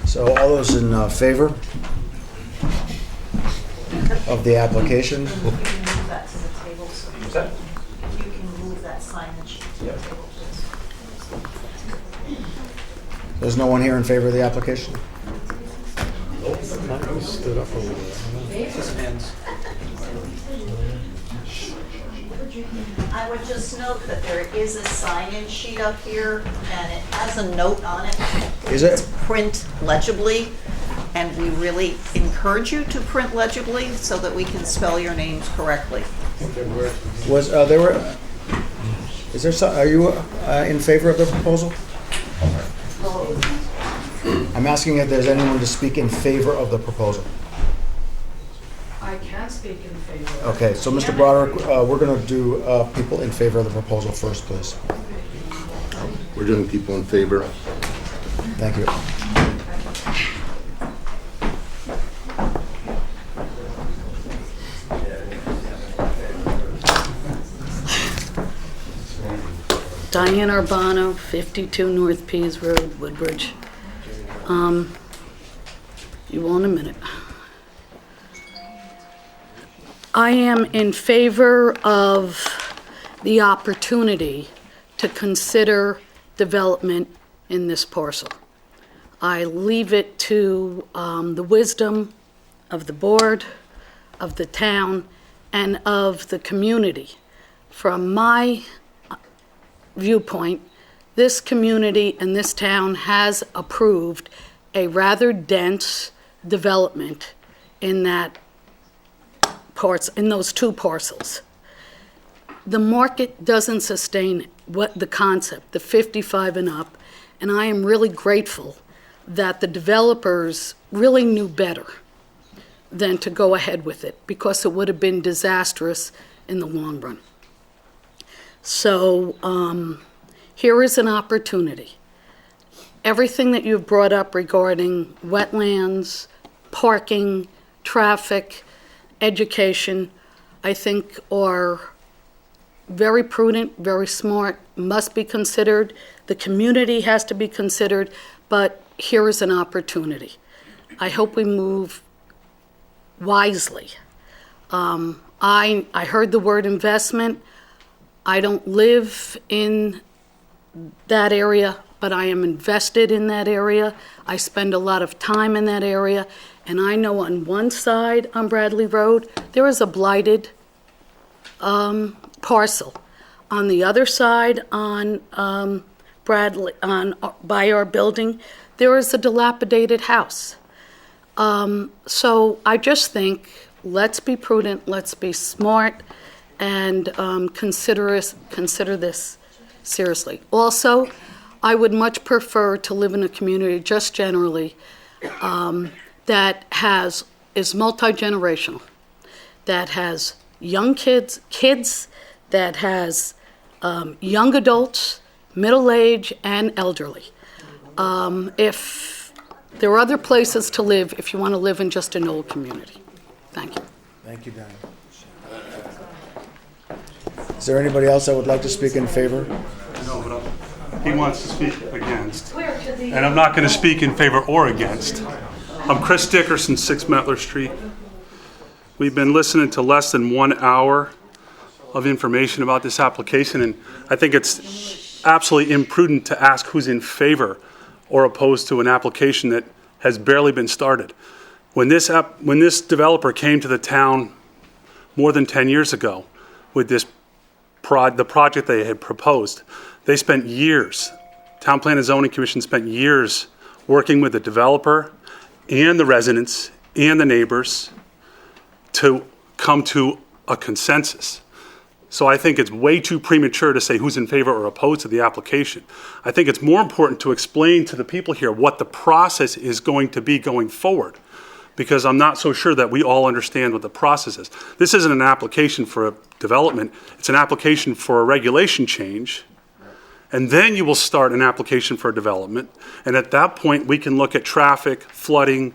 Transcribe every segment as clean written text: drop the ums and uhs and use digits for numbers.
So all those in favor of the application? You can move that to the table, so you can move that signage to the table, please. There's no one here in favor of the application? Stood up over there. I would just note that there is a sign-in sheet up here, and it has a note on it. Is it? Print legibly, and we really encourage you to print legibly so that we can spell your names correctly. Was there were? Is there some? Are you in favor of the proposal? I'm asking if there's anyone to speak in favor of the proposal. I can speak in favor. Okay, so Mr. Broderick, we're going to do people in favor of the proposal first, please. We're doing people in favor. Thank you. Diane Urbano, 52 North Pease Road, Woodbridge. You want a minute? I am in favor of the opportunity to consider development in this parcel. I leave it to the wisdom of the board, of the town, and of the community. From my viewpoint, this community and this town has approved a rather dense development in those two parcels. The market doesn't sustain the concept, the 55 and up, and I am really grateful that the developers really knew better than to go ahead with it, because it would have been disastrous in the long run. So here is an opportunity. Everything that you've brought up regarding wetlands, parking, traffic, education, I think are very prudent, very smart, must be considered. The community has to be considered, but here is an opportunity. I hope we move wisely. I heard the word investment. I don't live in that area, but I am invested in that area. I spend a lot of time in that area, and I know on one side on Bradley Road, there is a blighted parcel. On the other side on Bradley, by our building, there is a dilapidated house. So I just think, let's be prudent, let's be smart, and consider this seriously. Also, I would much prefer to live in a community, just generally, that is multi-generational, that has young kids, that has young adults, middle age, and elderly. If there are other places to live, if you want to live in just an old community. Thank you. Thank you, Diane. Is there anybody else that would like to speak in favor? No, but he wants to speak against. And I'm not going to speak in favor or against. I'm Chris Dickerson, 6 Metler Street. We've been listening to less than 1 hour of information about this application, and I think it's absolutely imprudent to ask who's in favor or opposed to an application that has barely been started. When this developer came to the town more than 10 years ago with the project they had proposed, they spent years, Town Plan and Zoning Commission spent years working with the developer and the residents and the neighbors to come to a consensus. So I think it's way too premature to say who's in favor or opposed to the application. I think it's more important to explain to the people here what the process is going to be going forward, because I'm not so sure that we all understand what the process is. This isn't an application for a development, it's an application for a regulation change, and then you will start an application for a development, and at that point we can look at traffic, flooding,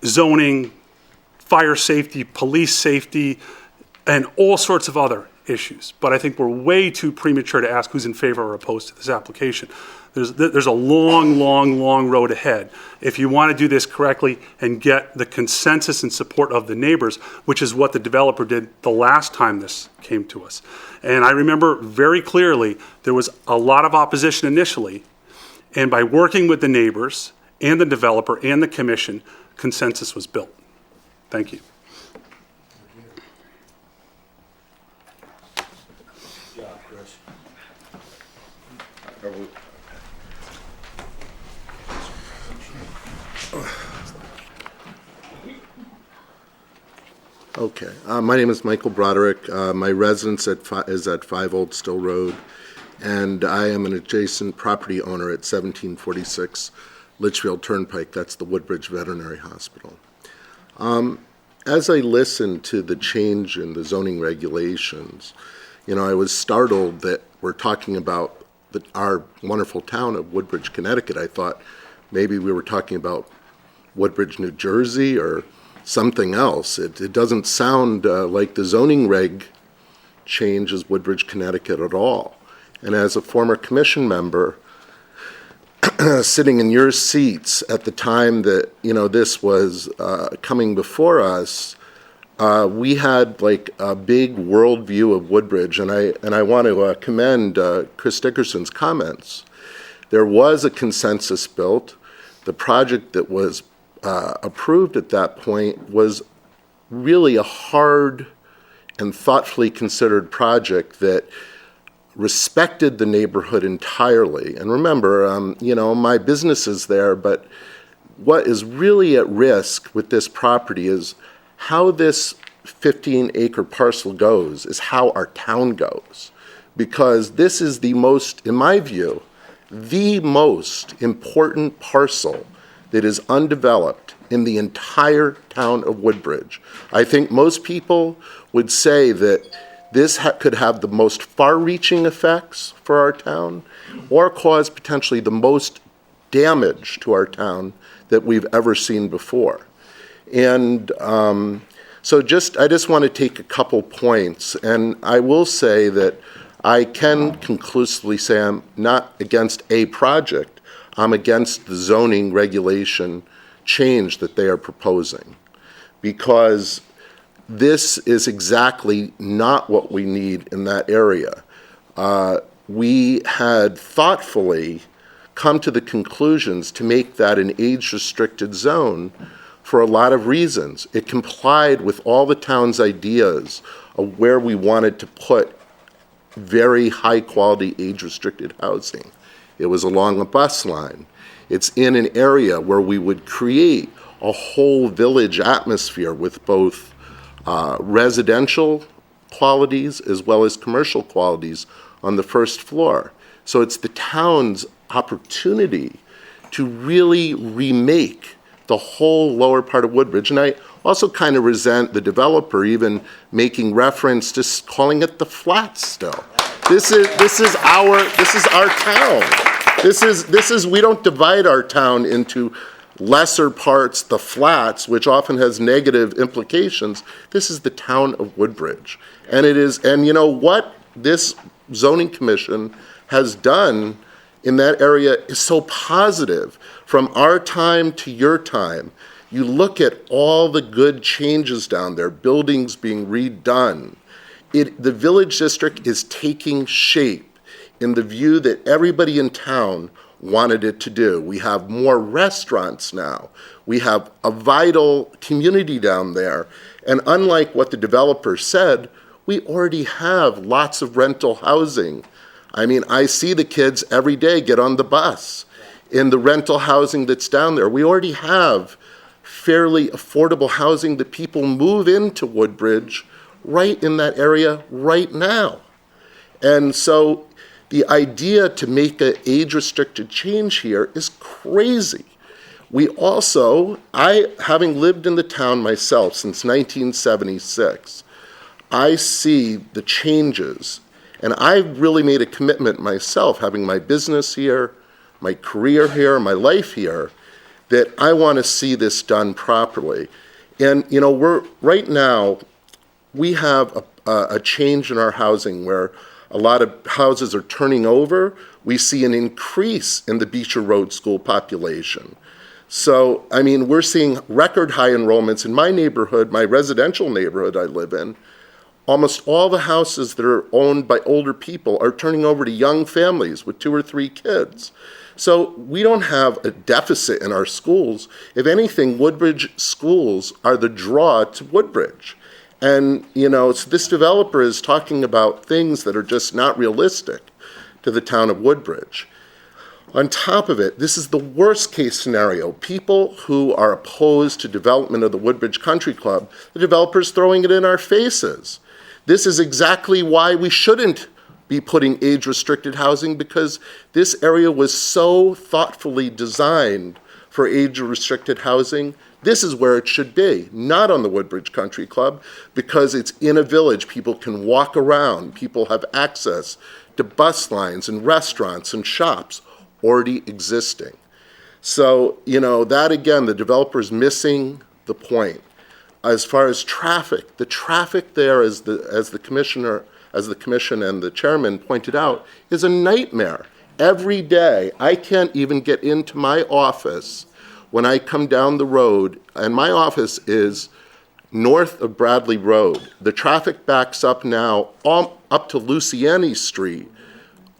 zoning, fire safety, police safety, and all sorts of other issues. But I think we're way too premature to ask who's in favor or opposed to this application. There's a long, long, long road ahead if you want to do this correctly and get the consensus and support of the neighbors, which is what the developer did the last time this came to us. And I remember very clearly there was a lot of opposition initially, and by working with the neighbors and the developer and the commission, consensus was built. Thank you. Okay. My name is Michael Broderick. My residence is at 5 Old Still Road, and I am an adjacent property owner at 1746 Litchfield Turnpike. That's the Woodbridge Veterinary Hospital. As I listened to the change in the zoning regulations, I was startled that we're talking about our wonderful town of Woodbridge, Connecticut. I thought maybe we were talking about Woodbridge, New Jersey, or something else. It doesn't sound like the zoning reg change is Woodbridge, Connecticut at all. And as a former commission member, sitting in your seats at the time that this was coming before us, we had like a big worldview of Woodbridge, and I want to commend Chris Dickerson's comments. There was a consensus built. The project that was approved at that point was really a hard and thoughtfully considered project that respected the neighborhood entirely. And remember, my business is there, but what is really at risk with this property is how this 15-acre parcel goes, is how our town goes. Because this is the most, in my view, the most important parcel that is undeveloped in the entire town of Woodbridge. I think most people would say that this could have the most far-reaching effects for our town or cause potentially the most damage to our town that we've ever seen before. And so I just want to take a couple points, and I will say that I can conclusively say I'm not against a project. I'm against the zoning regulation change that they are proposing, because this is exactly not what we need in that area. We had thoughtfully come to the conclusions to make that an age-restricted zone for a lot of reasons. It complied with all the town's ideas of where we wanted to put very high-quality age-restricted housing. It was along a bus line. It's in an area where we would create a whole village atmosphere with both residential qualities as well as commercial qualities on the first floor. So it's the town's opportunity to really remake the whole lower part of Woodbridge. And I also kind of resent the developer even making reference to calling it the Flats still. This is our town. This is we don't divide our town into lesser parts, the Flats, which often has negative implications. This is the town of Woodbridge. And you know what this zoning commission has done in that area is so positive. From our time to your time, you look at all the good changes down there, buildings being redone. The village district is taking shape in the view that everybody in town wanted it to do. We have more restaurants now. We have a vital community down there. And unlike what the developer said, we already have lots of rental housing. I mean, I see the kids every day get on the bus in the rental housing that's down there. We already have fairly affordable housing that people move into Woodbridge right in that area right now. And so the idea to make an age-restricted change here is crazy. We also, having lived in the town myself since 1976, I see the changes, and I've really made a commitment myself, having my business here, my career here, my life here, that I want to see this done properly. And, right now, we have a change in our housing where a lot of houses are turning over. We see an increase in the Beecher Road School population. So, I mean, we're seeing record high enrollments in my neighborhood, my residential neighborhood I live in. Almost all the houses that are owned by older people are turning over to young families with 2 or 3 kids. So we don't have a deficit in our schools. If anything, Woodbridge schools are the draw to Woodbridge. And, you know, this developer is talking about things that are just not realistic to the town of Woodbridge. On top of it, this is the worst case scenario. People who are opposed to development of the Woodbridge Country Club, the developer's throwing it in our faces. This is exactly why we shouldn't be putting age-restricted housing, because this area was so thoughtfully designed for age-restricted housing. This is where it should be, not on the Woodbridge Country Club, because it's in a village. People can walk around. People have access to bus lines and restaurants and shops already existing. So, you know, that again, the developer's missing the point. As far as traffic, the traffic there, as the commission and the chairman pointed out, is a nightmare. Every day, I can't even get into my office when I come down the road, and my office is north of Bradley Road. The traffic backs up now up to Luciani Street,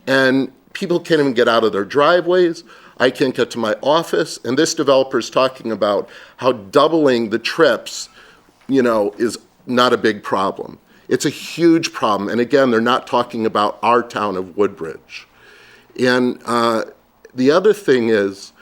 and people can't even get out of their driveways. I can't get to my office, and this developer's talking about how doubling the trips, you know, is not a big problem. It's a huge problem, and again, they're not talking about our town of Woodbridge. And the other thing is,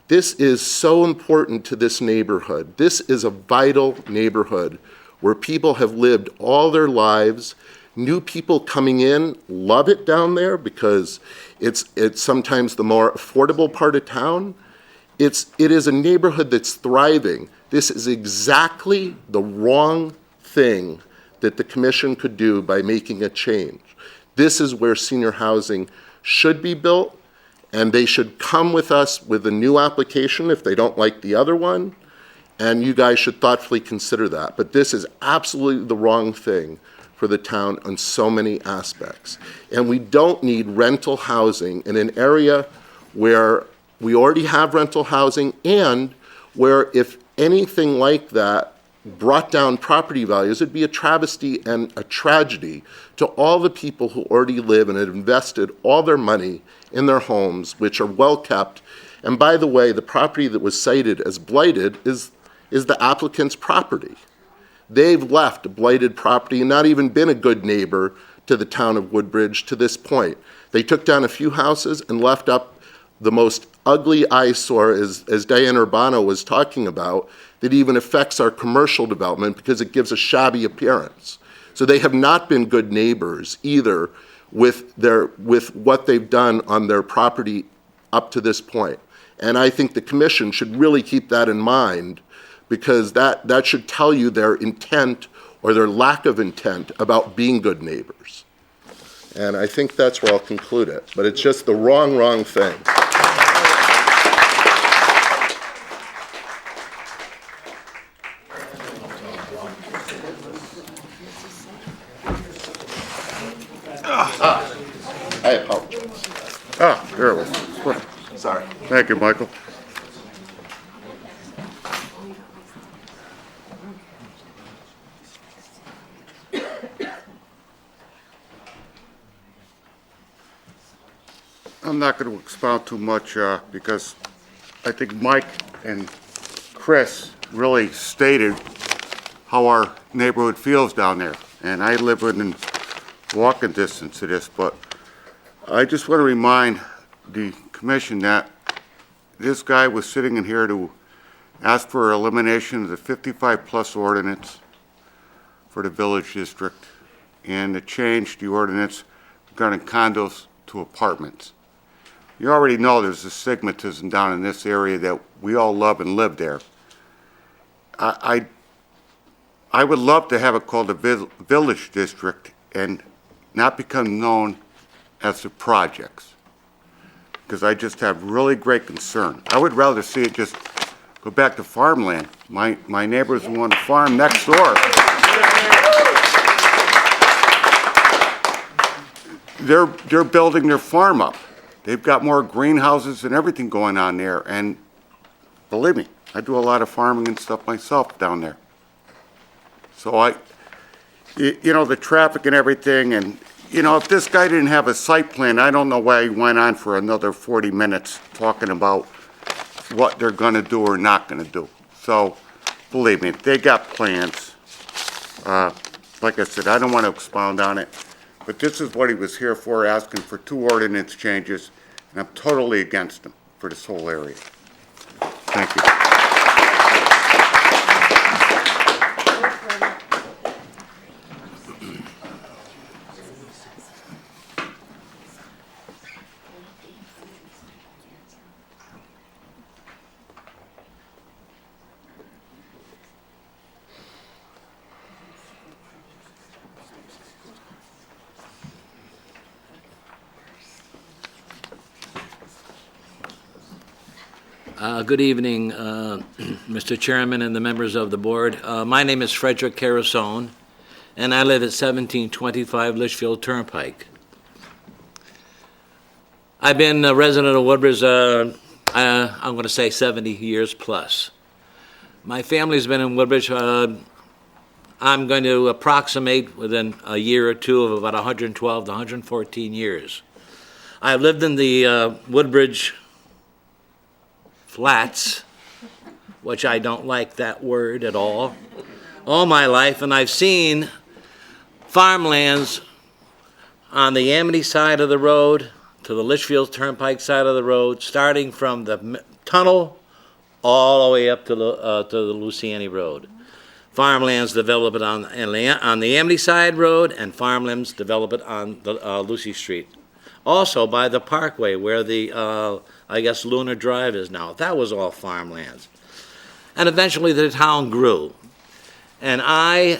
this is so important to this neighborhood. This is a vital neighborhood where people have lived all their lives. New people coming in love it down there because it's sometimes the more affordable part of town. It is a neighborhood that's thriving. This is exactly the wrong thing that the commission could do by making a change. This is where senior housing should be built, and they should come with us with a new application if they don't like the other one, and you guys should thoughtfully consider that. But this is absolutely the wrong thing for the town on so many aspects. And we don't need rental housing in an area where we already have rental housing, and where if anything like that brought down property values, it'd be a travesty and a tragedy to all the people who already live and have invested all their money in their homes, which are well kept. And by the way, the property that was cited as blighted is the applicant's property. They've left a blighted property and not even been a good neighbor to the town of Woodbridge to this point. They took down a few houses and left up the most ugly eyesore, as Diane Urbano was talking about, that even affects our commercial development because it gives a shabby appearance. So they have not been good neighbors either with what they've done on their property up to this point. And I think the commission should really keep that in mind, because that should tell you their intent or their lack of intent about being good neighbors. And I think that's where I'll conclude it. But it's just the wrong thing. I apologize. There it was. Sorry. Thank you, Michael. I'm not going to expound too much because I think Mike and Chris really stated how our neighborhood feels down there. And I live within walking distance of this, but I just want to remind the commission that this guy was sitting in here to ask for elimination of the 55-plus ordinance for the village district and to change the ordinance regarding condos to apartments. You already know there's a stigmatism down in this area that we all love and live there. I would love to have it called the village district and not become known as the projects, because I just have really great concern. I would rather see it just go back to farmland. My neighbors want to farm next door. they're building their farm up. They've got more greenhouses and everything going on there, and believe me, I do a lot of farming and stuff myself down there. So the traffic and everything, and, if this guy didn't have a site plan, I don't know why he went on for another 40 minutes talking about what they're gonna do or not gonna do. So, believe me, they got plans. Like I said, I don't want to expound on it, but this is what he was here for, asking for 2 ordinance changes, and I'm totally against them for this whole area. Thank you. Good evening, Mr. Chairman and the members of the board. My name is Frederick Carasone, and I live at 1725 Litchfield Turnpike. I've been a resident of Woodbridge, I'm going to say 70 years plus. My family's been in Woodbridge, I'm going to approximate within a year or two of about 112 to 114 years. I've lived in the Woodbridge flats, which I don't like that word at all my life, and I've seen farmlands on the Amity side of the road to the Litchfield Turnpike side of the road, starting from the tunnel all the way up to the Luciani Road. Farmlands develop it on the Amity side road, and farmlands develop it on the Lucy Street. Also by the Parkway, where the I guess Lunar Drive is now. That was all farmlands. And eventually the town grew. And I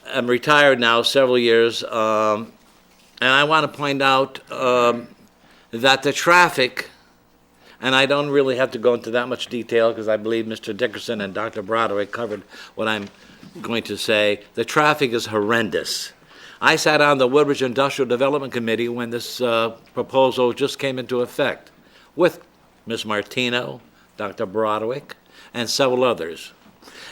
am retired now several years, and I want to point out that the traffic, and I don't really have to go into that much detail because I believe Mr. Dickerson and Dr. Broderick covered what I'm going to say. The traffic is horrendous. I sat on the Woodbridge Industrial Development Committee when this proposal just came into effect, with Ms. Martino, Dr. Broderick, and several others.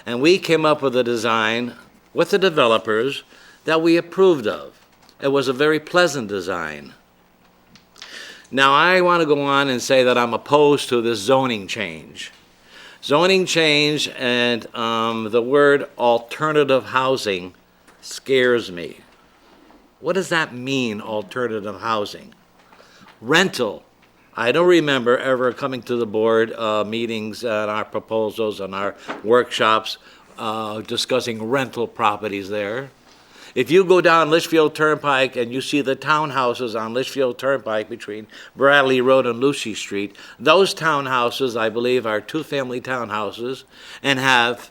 And we came up with a design with the developers that we approved of. It was a very pleasant design. Now, I want to go on and say that I'm opposed to this zoning change. Zoning change and the word alternative housing scares me. What does that mean, alternative housing? Rental. I don't remember ever coming to the board meetings and our proposals and our workshops discussing rental properties there. If you go down Litchfield Turnpike and you see the townhouses on Litchfield Turnpike between Bradley Road and Lucy Street, those townhouses, I believe, are 2-family townhouses and have,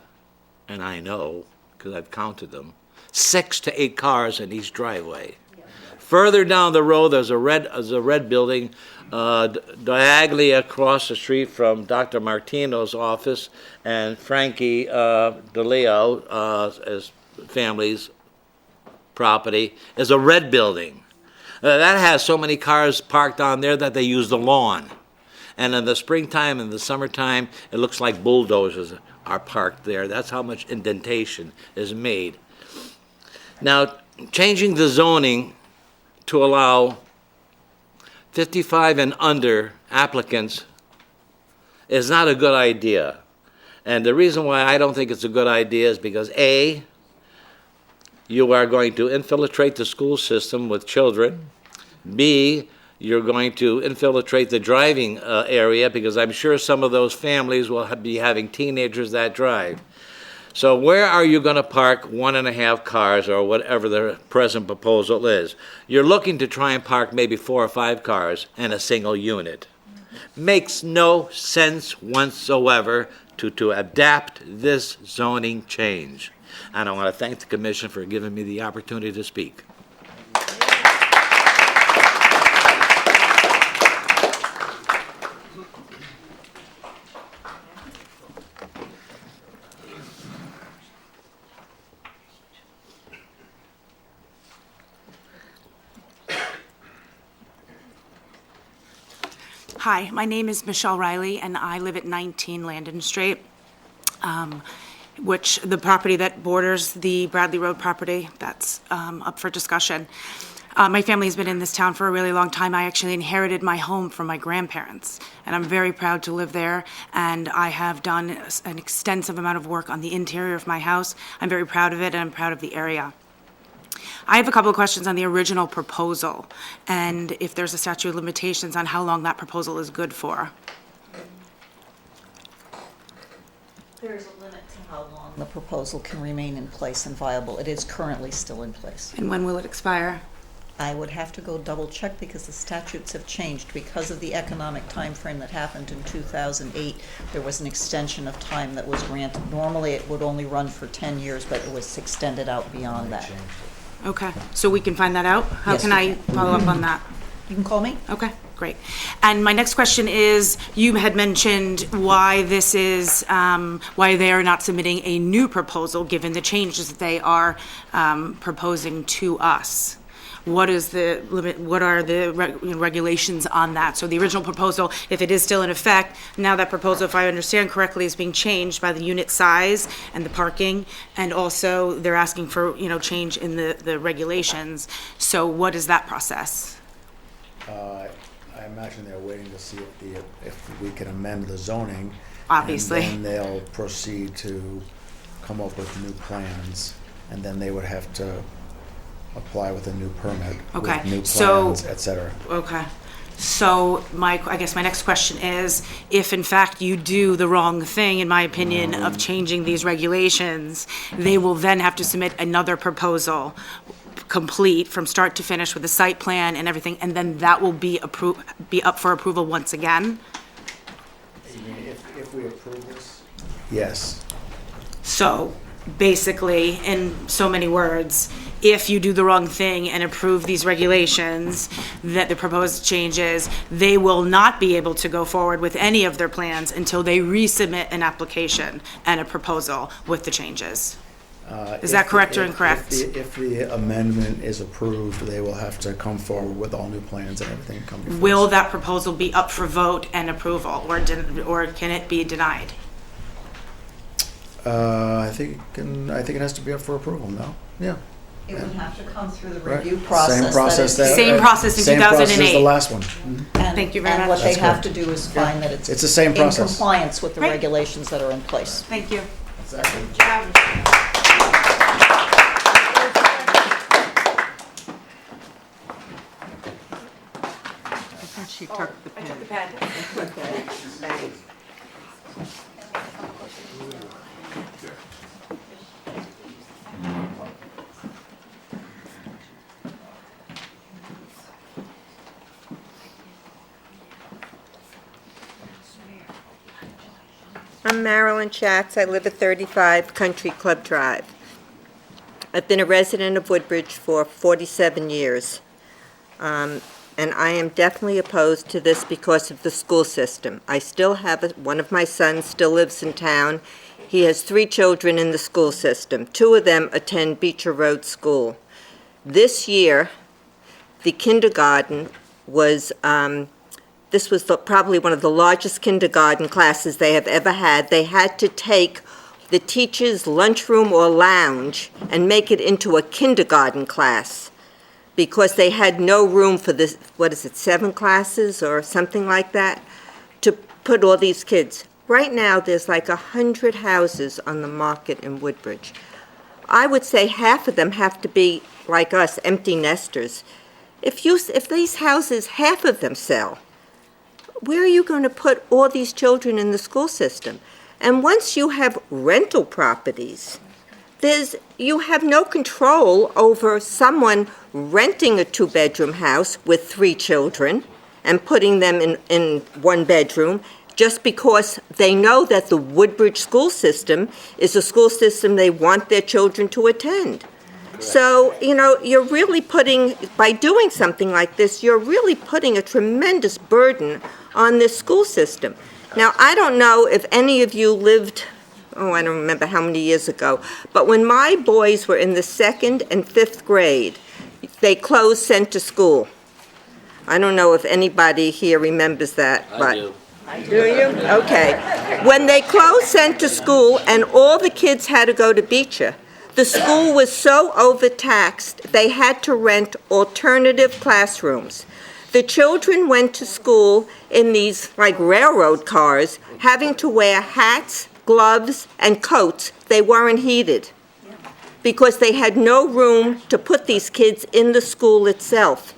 and I know because I've counted them, 6 to 8 cars in each driveway. Further down the road, there's a red building diagonally across the street from Dr. Martino's office and Frankie DeLeo's family's property is a red building. That has so many cars parked on there that they use the lawn. And in the springtime and the summertime, it looks like bulldozers are parked there. That's how much indentation is made. Now, changing the zoning to allow 55 and under applicants is not a good idea. And the reason why I don't think it's a good idea is because A, you are going to infiltrate the school system with children. B, you're going to infiltrate the driving area because I'm sure some of those families will be having teenagers that drive. So where are you going to park 1.5 cars or whatever the present proposal is? You're looking to try and park maybe 4 or 5 cars in a single unit. Makes no sense whatsoever to adapt this zoning change. And I want to thank the commission for giving me the opportunity to speak. Hi, my name is Michelle Riley, and I live at 19 Landon Street, which the property that borders the Bradley Road property, that's up for discussion. My family has been in this town for a really long time. I actually inherited my home from my grandparents, and I'm very proud to live there, and I have done an extensive amount of work on the interior of my house. I'm very proud of it, and I'm proud of the area. I have a couple of questions on the original proposal, and if there's a statute of limitations on how long that proposal is good for. There's a limit to how long the proposal can remain in place and viable. It is currently still in place. And when will it expire? I would have to go double check because the statutes have changed. Because of the economic time frame that happened in 2008, there was an extension of time that was granted. Normally, it would only run for 10 years, but it was extended out beyond that. Okay, so we can find that out? How Yes, can we I follow up on that? You can call me. Okay, great. And my next question is, you had mentioned why this is, why they are not submitting a new proposal, given the changes that they are proposing to us. What is the limit, what are the regulations on that? So the original proposal, if it is still in effect, now that proposal, if I understand correctly, is being changed by the unit size and the parking, and also they're asking for, change in the regulations. So what is that process? I imagine they're waiting to see if we can amend the zoning. Obviously. And then they'll proceed to come up with new plans, and then they would have to apply with a new permit. Okay, with new so- plans, et cetera. Okay. So I guess my next question is, if in fact you do the wrong thing, in my opinion, of changing these regulations, they will then have to submit another proposal, complete from start to finish with the site plan and everything, and then that will be up for approval once again? You mean if we approve this? Yes. So basically, in so many words, if you do the wrong thing and approve these regulations, that the proposed changes, they will not be able to go forward with any of their plans until they resubmit an application and a proposal with the changes. Is that correct or incorrect? If the amendment is approved, they will have to come forward with all new plans and everything come before us. Will that proposal be up for vote and approval, or can it be denied? I think it has to be up for approval, no? Yeah. It would have to come through the Right. review process. Same process that is- Same process in Same process as 2008. the last one. and- Thank you very And much. what they That's have correct. to do is find that It's the same in process. compliance with the Right. regulations that are in place. Thank you. Exactly. She took the pen. I'm Marilyn Schatz. I live at 35 Country Club Drive. I've been a resident of Woodbridge for 47 years. And I am definitely opposed to this because of the school system. I still have one of my sons still lives in town. He has 3 children in the school system. 2 of them attend Beecher Road School. This year, the kindergarten was, this was probably one of the largest kindergarten classes they have ever had. They had to take the teacher's lunchroom or lounge and make it into a kindergarten class because they had no room for this, 7 classes or something like that, to put all these kids. Right now, there's like 100 houses on the market in Woodbridge. I would say half of them have to be, like us, empty nesters. If these houses, half of them sell, where are you going to put all these children in the school system? And once you have rental properties, you have no control over someone renting a 2-bedroom house with 3 children and putting them in 1 bedroom just because they know that the Woodbridge school system is a school system they want their children to attend. So, you're really by doing something like this, you're really putting a tremendous burden on this school system. Now, I don't know if any of you lived, I don't remember how many years ago, but when my boys were in the 2nd and 5th grade, they closed Center School. I don't know if anybody here remembers that, but. I do. Do you? Okay. When they closed Center School and all the kids had to go to Beecher, the school was so overtaxed, they had to rent alternative classrooms. The children went to school in these, like, railroad cars, having to wear hats, gloves, and coats. They weren't heated because they had no room to put these kids in the school itself.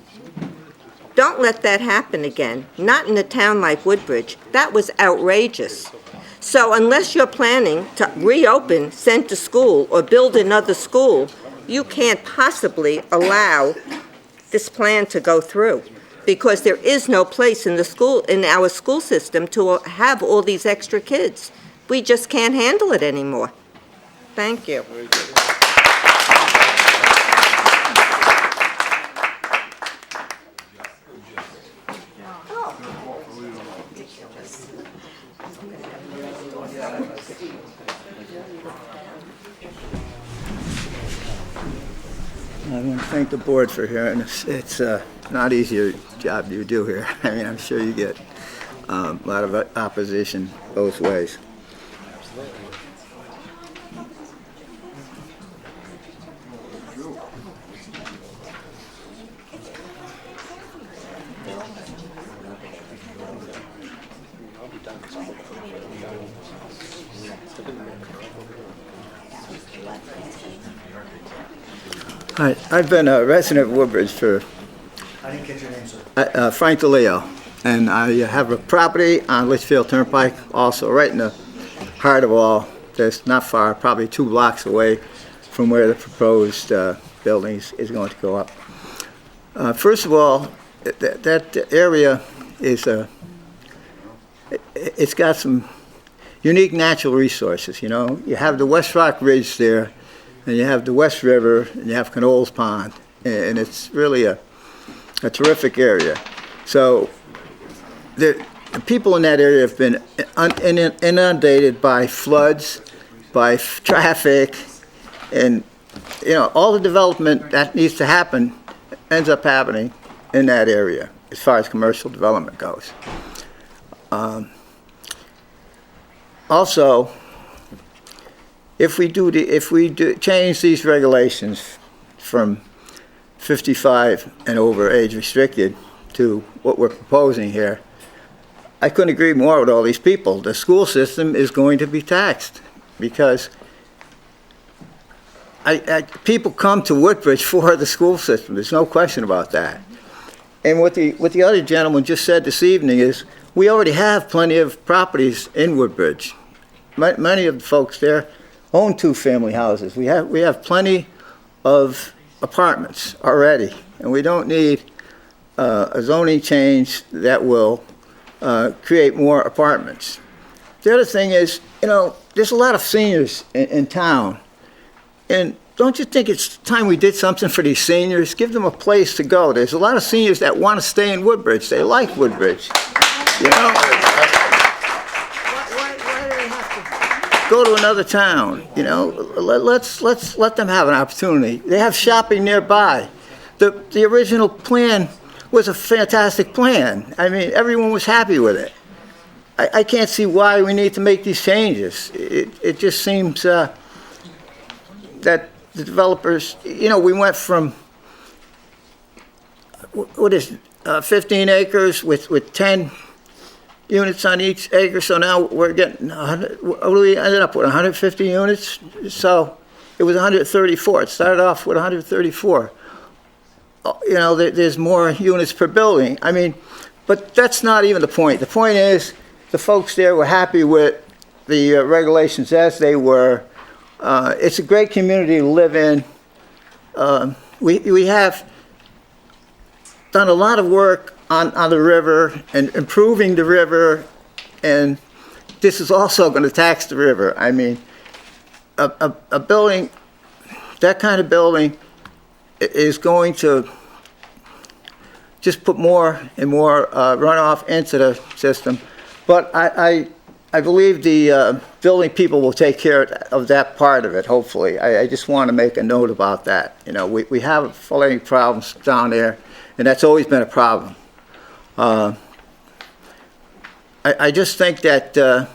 Don't let that happen again, not in a town like Woodbridge. That was outrageous. So unless you're planning to reopen Center School or build another school, you can't possibly allow this plan to go through, because there is no place in the school, in our school system, to have all these extra kids. We just can't handle it anymore. Thank you. I want to thank the board for hearing us. It's not easy job you do here. I mean, I'm sure you get a lot of opposition both ways. Hi, I've been a resident of Woodbridge for I didn't get your name, sir. Frank DeLeo, and I have a property on Litchfield Turnpike, also right in the heart of all. That's not far, probably 2 blocks away from where the proposed building is going to go up. First of all, that area is it's got some unique natural resources. You know, you have the West Rock Ridge there, and you have the West River, and you have Knowles Pond, and it's really a terrific area. So the people in that area have been inundated by floods, by traffic, and you know, all the development that needs to happen ends up happening in that area as far as commercial development goes. Also, if we change these regulations from 55 and over age restricted to what we're proposing here, I couldn't agree more with all these people. The school system is going to be taxed because people come to Woodbridge for the school system. There's no question about that. And what the other gentleman just said this evening is we already have plenty of properties in Woodbridge. Many of the folks there own 2-family houses. We have plenty of apartments already, and we don't need a zoning change that will create more apartments. The other thing is, you know, there's a lot of seniors in town, and don't you think it's time we did something for these seniors? Give them a place to go. There's a lot of seniors that want to stay in Woodbridge. They like Woodbridge, you know. Why do they have to go to another town? You know, let's let them have an opportunity. They have shopping nearby. The original plan was a fantastic plan. I mean, everyone was happy with it. I can't see why we need to make these changes. It just seems that the developers, you know, we went from, 15 acres with 10 units on each acre, so now we're getting, what do we ended up with, 150 units? So it was 134. It started off with 134. You know, there's more units per building. I mean, but that's not even the point. The point is the folks there were happy with the regulations as they were. It's a great community to live in. We have done a lot of work on the river and improving the river, and this is also going to tax the river. I mean, a building, that kind of building is going to just put more and more runoff into the system. But I believe the building people will take care of that part of it, hopefully. I just want to make a note about that. You know, we have flooding problems down there, and that's always been a problem. I just think that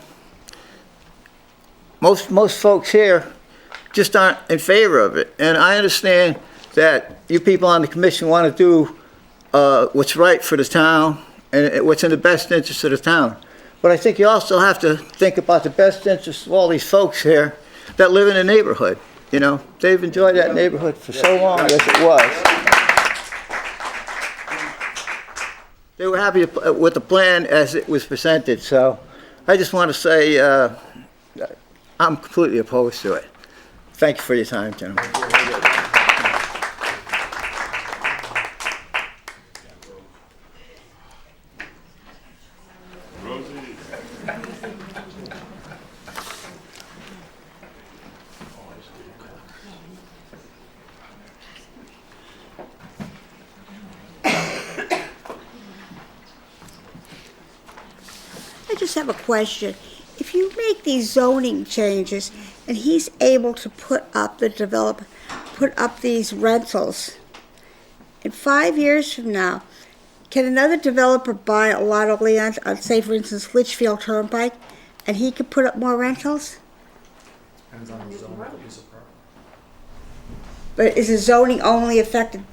most folks here just aren't in favor of it. And I understand that you people on the commission want to do what's right for the town and what's in the best interest of the town. But I think you also have to think about the best interest of all these folks here that live in the neighborhood. You know, they've enjoyed that neighborhood for so long as it was. They were happy with the plan as it was presented, so I just want to say I'm completely opposed to it. Thank you for your time, gentlemen. I just have a question. If you make these zoning changes and he's able to put up these rentals, in 5 years from now, can another developer buy a lot of land on, say, for instance, Litchfield Turnpike, and he could put up more rentals? Depends on the zone of the piece of property. But is the zoning only affected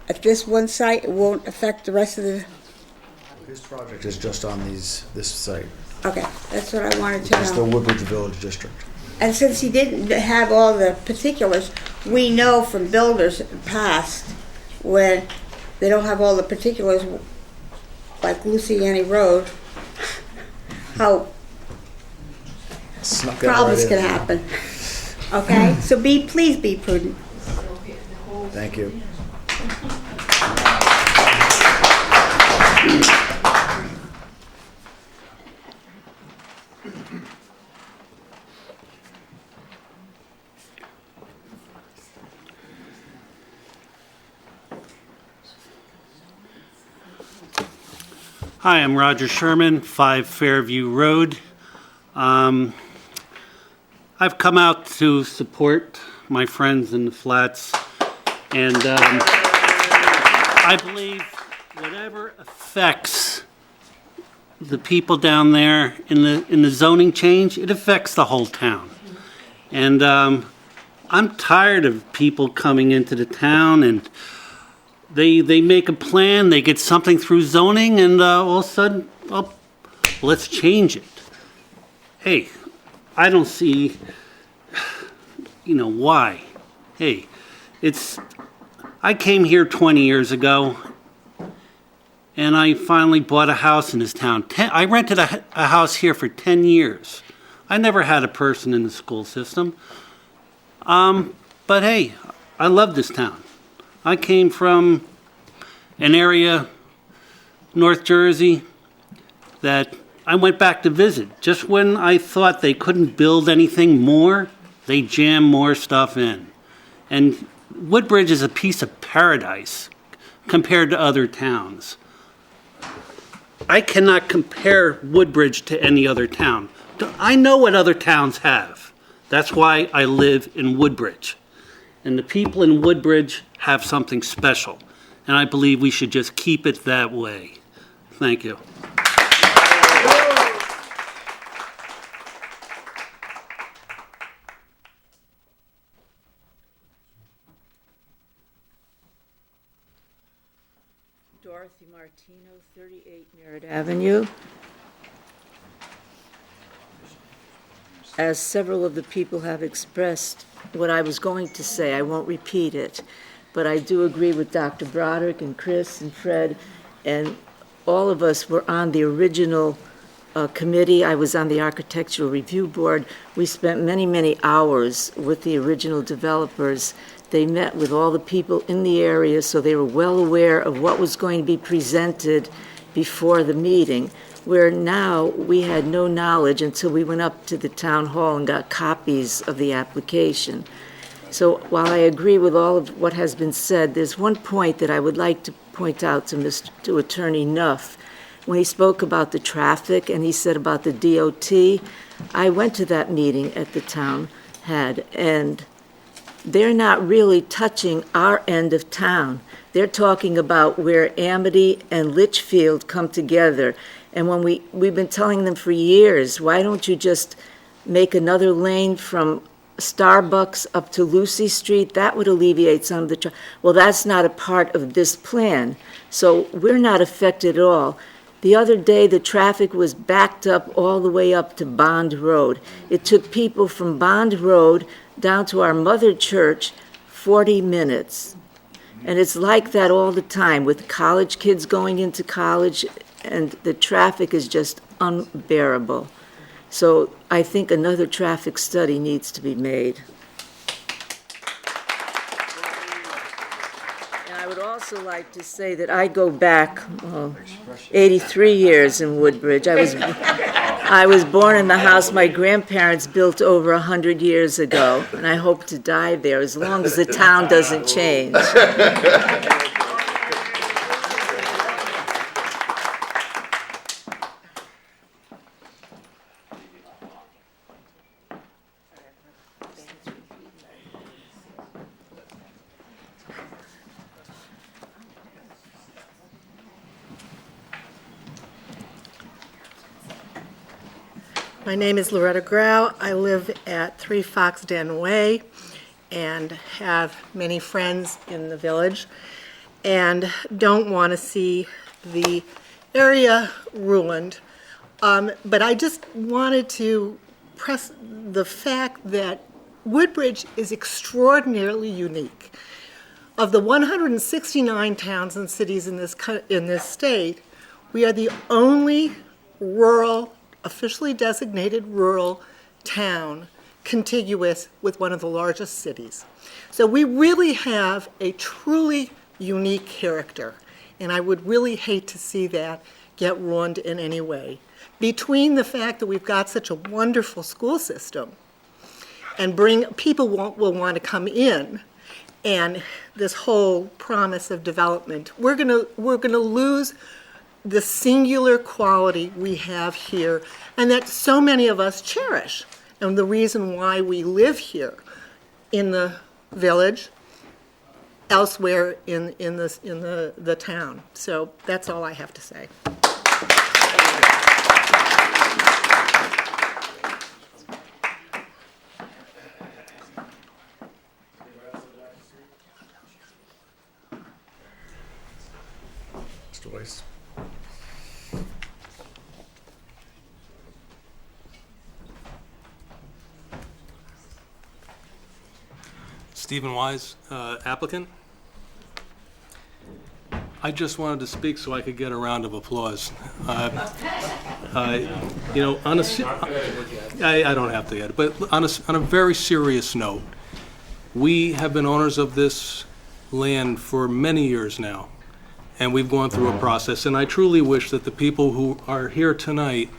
at this one site? It won't affect the rest of the... His project is just on this site. Okay, that's what I wanted to It's the know. Woodbridge Village District. And since he didn't have all the particulars, we know from builders in the past, when they don't have all the particulars, like Luciani Road, how Snuck that right problems in. can happen. Okay, so please be prudent. Thank you. Hi, I'm Roger Sherman, 5 Fairview Road. I've come out to support my friends in the flats, and I believe whatever affects the people down there in the zoning change, it affects the whole town. And I'm tired of people coming into the town and they make a plan, they get something through zoning, and all of a sudden, oh, let's change it. Hey, I don't see, why. Hey, I came here 20 years ago, and I finally bought a house in this town. I rented a house here for 10 years. I never had a person in the school system. But hey, I love this town. I came from an area, North Jersey, that I went back to visit. Just when I thought they couldn't build anything more, they jammed more stuff in. And Woodbridge is a piece of paradise compared to other towns. I cannot compare Woodbridge to any other town. I know what other towns have. That's why I live in Woodbridge. And the people in Woodbridge have something special. And I believe we should just keep it that way. Thank you. Dorothy Martino, 38 Merritt Avenue. As several of the people have expressed what I was going to say, I won't repeat it, but I do agree with Dr. Broderick and Chris and Fred, and all of us were on the original committee. I was on the Architectural Review Board. We spent many, many hours with the original developers. They met with all the people in the area, so they were well aware of what was going to be presented before the meeting, where now we had no knowledge until we went up to the town hall and got copies of the application. So while I agree with all of what has been said, there's one point that I would like to point out to Attorney Nuff. When he spoke about the traffic and he said about the DOT, I went to that meeting at the town had, and they're not really touching our end of town. They're talking about where Amity and Litchfield come together. And when we've been telling them for years, why don't you just make another lane from Starbucks up to Lucy Street? That would alleviate some of the well, that's not a part of this plan. So we're not affected at all. The other day, the traffic was backed up all the way up to Bond Road. It took people from Bond Road down to our mother church 40 minutes. And it's like that all the time with college kids going into college, and the traffic is just unbearable. So I think another traffic study needs to be made. And I would also like to say that I go back 83 years in Woodbridge. I was born in the house my grandparents built over 100 years ago, and I hope to die there as long as the town doesn't change. My name is Loretta Grau. I live at 3 Fox Den Way and have many friends in the village and don't want to see the area ruined. But I just wanted to press the fact that Woodbridge is extraordinarily unique. Of the 169 towns and cities in this state, we are the only rural, officially designated rural town contiguous with one of the largest cities. So we really have a truly unique character, and I would really hate to see that get ruined in any way. Between the fact that we've got such a wonderful school system and people will want to come in, and this whole promise of development, we're gonna lose the singular quality we have here and that so many of us cherish, and the reason why we live here in the village, elsewhere in the town. So that's all I have to say. Mr. Weiss. Stephen Wise, applicant. I just wanted to speak so I could get a round of applause. You know, I don't have to get it, but on a very serious note, we have been owners of this land for many years now, and we've gone through a process, and I truly wish that the people who are here tonight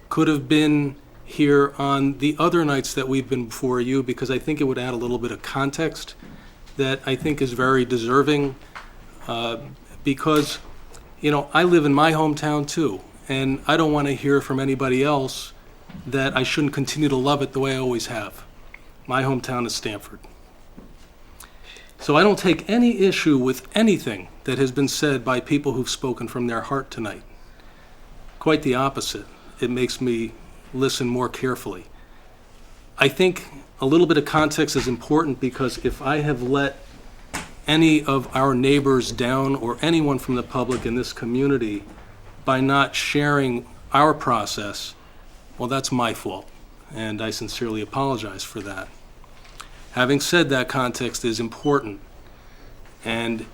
could have been here on the other nights that we've been before you, because I think it would add a little bit of context that I think is very deserving, because, you know, I live in my hometown too, and I don't want to hear from anybody else that I shouldn't continue to love it the way I always have. My hometown is Stamford. So I don't take any issue with anything that has been said by people who've spoken from their heart tonight. Quite the opposite. It makes me listen more carefully. I think a little bit of context is important, because if I have let any of our neighbors down or anyone from the public in this community by not sharing our process, well, that's my fault, and I sincerely apologize for that. Having said that, context is important, and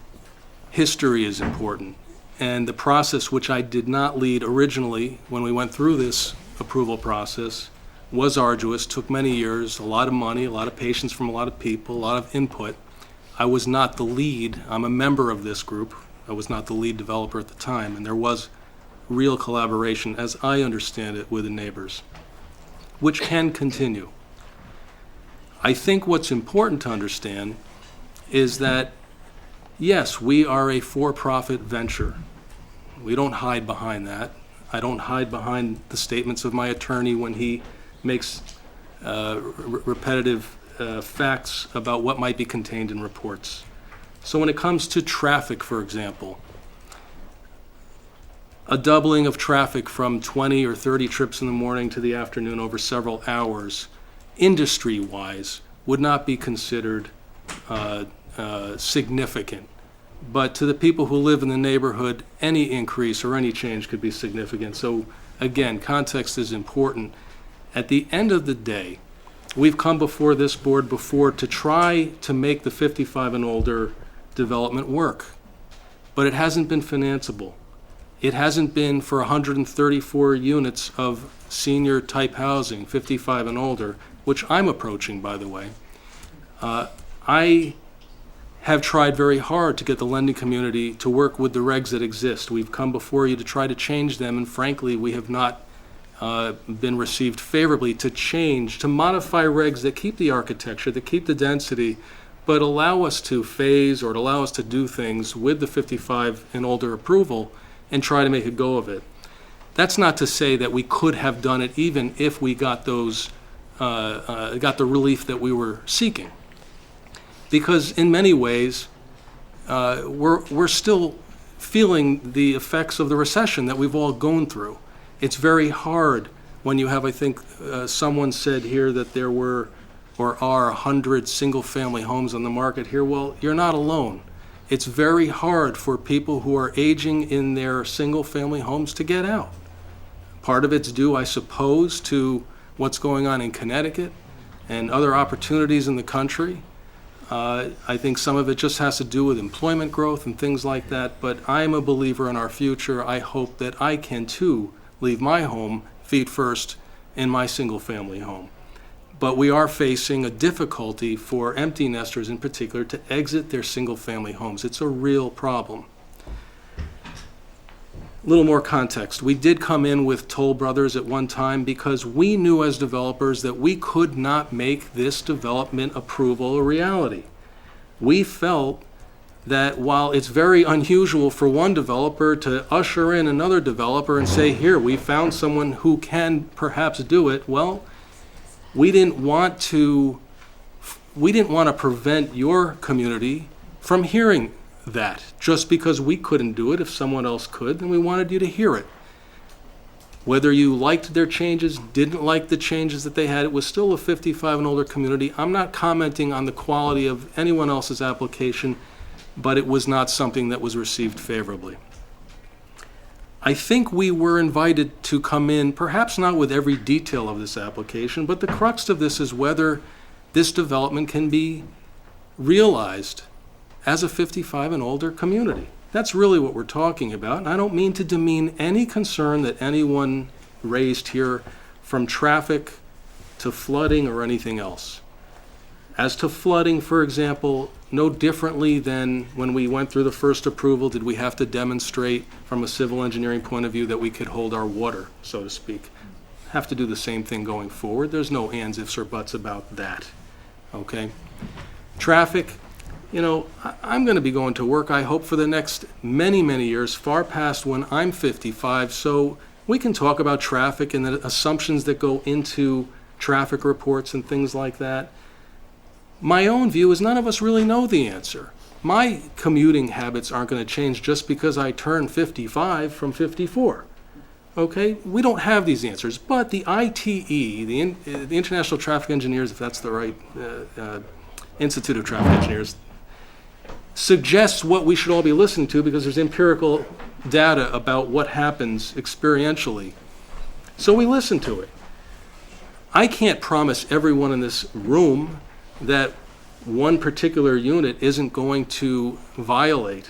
history is important, and the process which I did not lead originally when we went through this approval process was arduous, took many years, a lot of money, a lot of patience from a lot of people, a lot of input. I was not the lead. I'm a member of this group. I was not the lead developer at the time, and there was real collaboration, as I understand it, with the neighbors, which can continue. I think what's important to understand is that, yes, we are a for-profit venture. We don't hide behind that. I don't hide behind the statements of my attorney when he makes repetitive facts about what might be contained in reports. So when it comes to traffic, for example, a doubling of traffic from 20 or 30 trips in the morning to the afternoon over several hours, industry-wise, would not be considered significant. But to the people who live in the neighborhood, any increase or any change could be significant. So again, context is important. At the end of the day, we've come before this board before to try to make the 55 and older development work, but it hasn't been financeable. It hasn't been for 134 units of senior type housing, 55 and older, which I'm approaching, by the way. I have tried very hard to get the lending community to work with the regs that exist. We've come before you to try to change them, and frankly, we have not been received favorably to change, to modify regs that keep the architecture, that keep the density, but allow us to phase or allow us to do things with the 55 and older approval and try to make a go of it. That's not to say that we could have done it even if we got those, got the relief that we were seeking. Because in many ways, we're still feeling the effects of the recession that we've all gone through. It's very hard when you have, I think, someone said here that there were or are 100 single-family homes on the market here. Well, you're not alone. It's very hard for people who are aging in their single-family homes to get out. Part of it's due, I suppose, to what's going on in Connecticut and other opportunities in the country. I think some of it just has to do with employment growth and things like that, but I'm a believer in our future. I hope that I can, too, leave my home feet first in my single-family home. But we are facing a difficulty for empty nesters in particular to exit their single-family homes. It's a real problem. A little more context. We did come in with Toll Brothers at one time because we knew as developers that we could not make this development approval a reality. We felt that while it's very unusual for one developer to usher in another developer and say, here, we found someone who can perhaps do it, well, we didn't want to prevent your community from hearing that. Just because we couldn't do it, if someone else could, then we wanted you to hear it. Whether you liked their changes, didn't like the changes that they had, it was still a 55 and older community. I'm not commenting on the quality of anyone else's application, but it was not something that was received favorably. I think we were invited to come in, perhaps not with every detail of this application, but the crux of this is whether this development can be realized as a 55 and older community. That's really what we're talking about, and I don't mean to demean any concern that anyone raised here, from traffic to flooding or anything else. As to flooding, for example, no differently than when we went through the first approval, did we have to demonstrate from a civil engineering point of view that we could hold our water, so to speak. Have to do the same thing going forward. There's no ands, ifs, or buts about that, okay? Traffic, you know, I'm going to be going to work, I hope, for the next many, many years, far past when I'm 55, so we can talk about traffic and the assumptions that go into traffic reports and things like that. My own view is none of us really know the answer. My commuting habits aren't going to change just because I turn 55 from 54. Okay? We don't have these answers, but the ITE, the International Traffic Engineers, if that's the right Institute of Traffic Engineers, suggests what we should all be listening to because there's empirical data about what happens experientially. So we listen to it. I can't promise everyone in this room that one particular unit isn't going to violate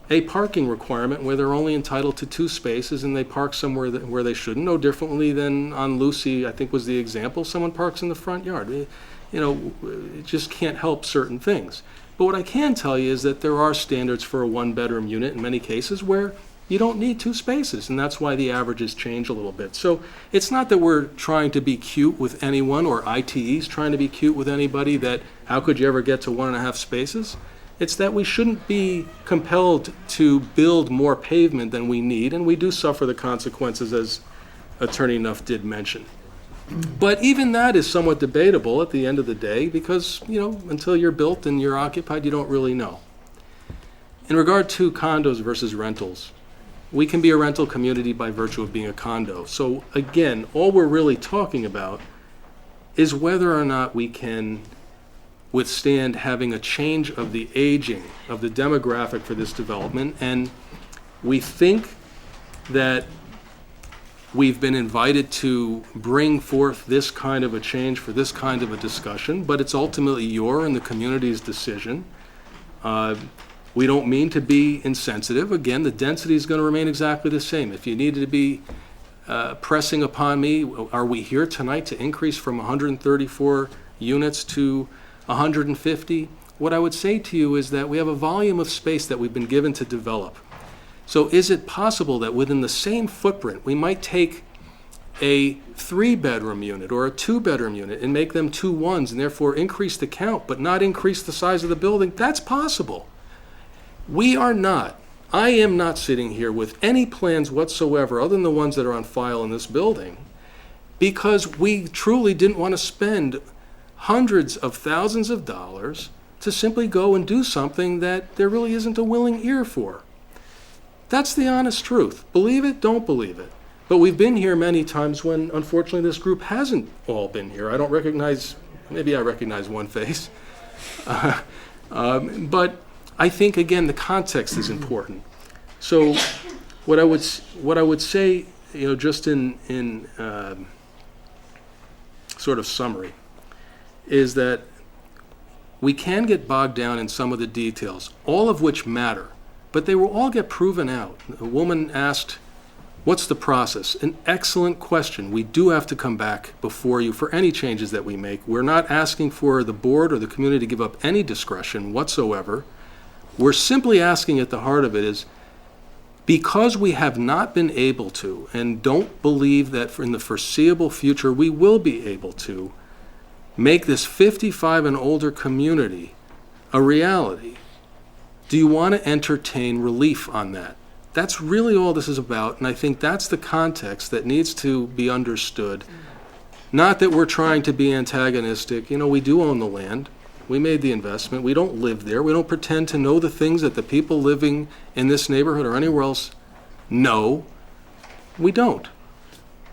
a parking requirement where they're only entitled to 2 spaces and they park somewhere where they shouldn't, no differently than on Lucy, I think was the example, someone parks in the front yard. You know, it just can't help certain things. But what I can tell you is that there are standards for a 1-bedroom unit in many cases where you don't need 2 spaces, and that's why the averages change a little bit. So it's not that we're trying to be cute with anyone, or ITE's trying to be cute with anybody, that how could you ever get to 1.5 spaces? It's that we shouldn't be compelled to build more pavement than we need, and we do suffer the consequences, as Attorney Nuff did mention. But even that is somewhat debatable at the end of the day because, until you're built and you're occupied, you don't really know. In regard to condos versus rentals, we can be a rental community by virtue of being a condo. So again, all we're really talking about is whether or not we can withstand having a change of the aging of the demographic for this development. And we think that we've been invited to bring forth this kind of a change for this kind of a discussion, but it's ultimately your and the community's decision. We don't mean to be insensitive. Again, the density is going to remain exactly the same. If you needed to be pressing upon me, are we here tonight to increase from 134 units to 150? What I would say to you is that we have a volume of space that we've been given to develop. So is it possible that within the same footprint, we might take a 3-bedroom unit or a 2-bedroom unit and make them 2 ones and therefore increase the count but not increase the size of the building? That's possible. I am not sitting here with any plans whatsoever other than the ones that are on file in this building because we truly didn't want to spend hundreds of thousands of dollars to simply go and do something that there really isn't a willing ear for. That's the honest truth. Believe it, don't believe it. But we've been here many times when, unfortunately, this group hasn't all been here. Maybe I recognize one face. But I think, again, the context is important. So what I would say, just in sort of summary, is that we can get bogged down in some of the details, all of which matter, but they will all get proven out. A woman asked, what's the process? An excellent question. We do have to come back before you for any changes that we make. We're not asking for the board or the community to give up any discretion whatsoever. We're simply asking at the heart of it is, because we have not been able to, and don't believe that in the foreseeable future we will be able to, make this 55 and older community a reality, do you want to entertain relief on that? That's really all this is about, and I think that's the context that needs to be understood. Not that we're trying to be antagonistic. We do own the land. We made the investment. We don't live there. We don't pretend to know the things that the people living in this neighborhood or anywhere else know. We don't.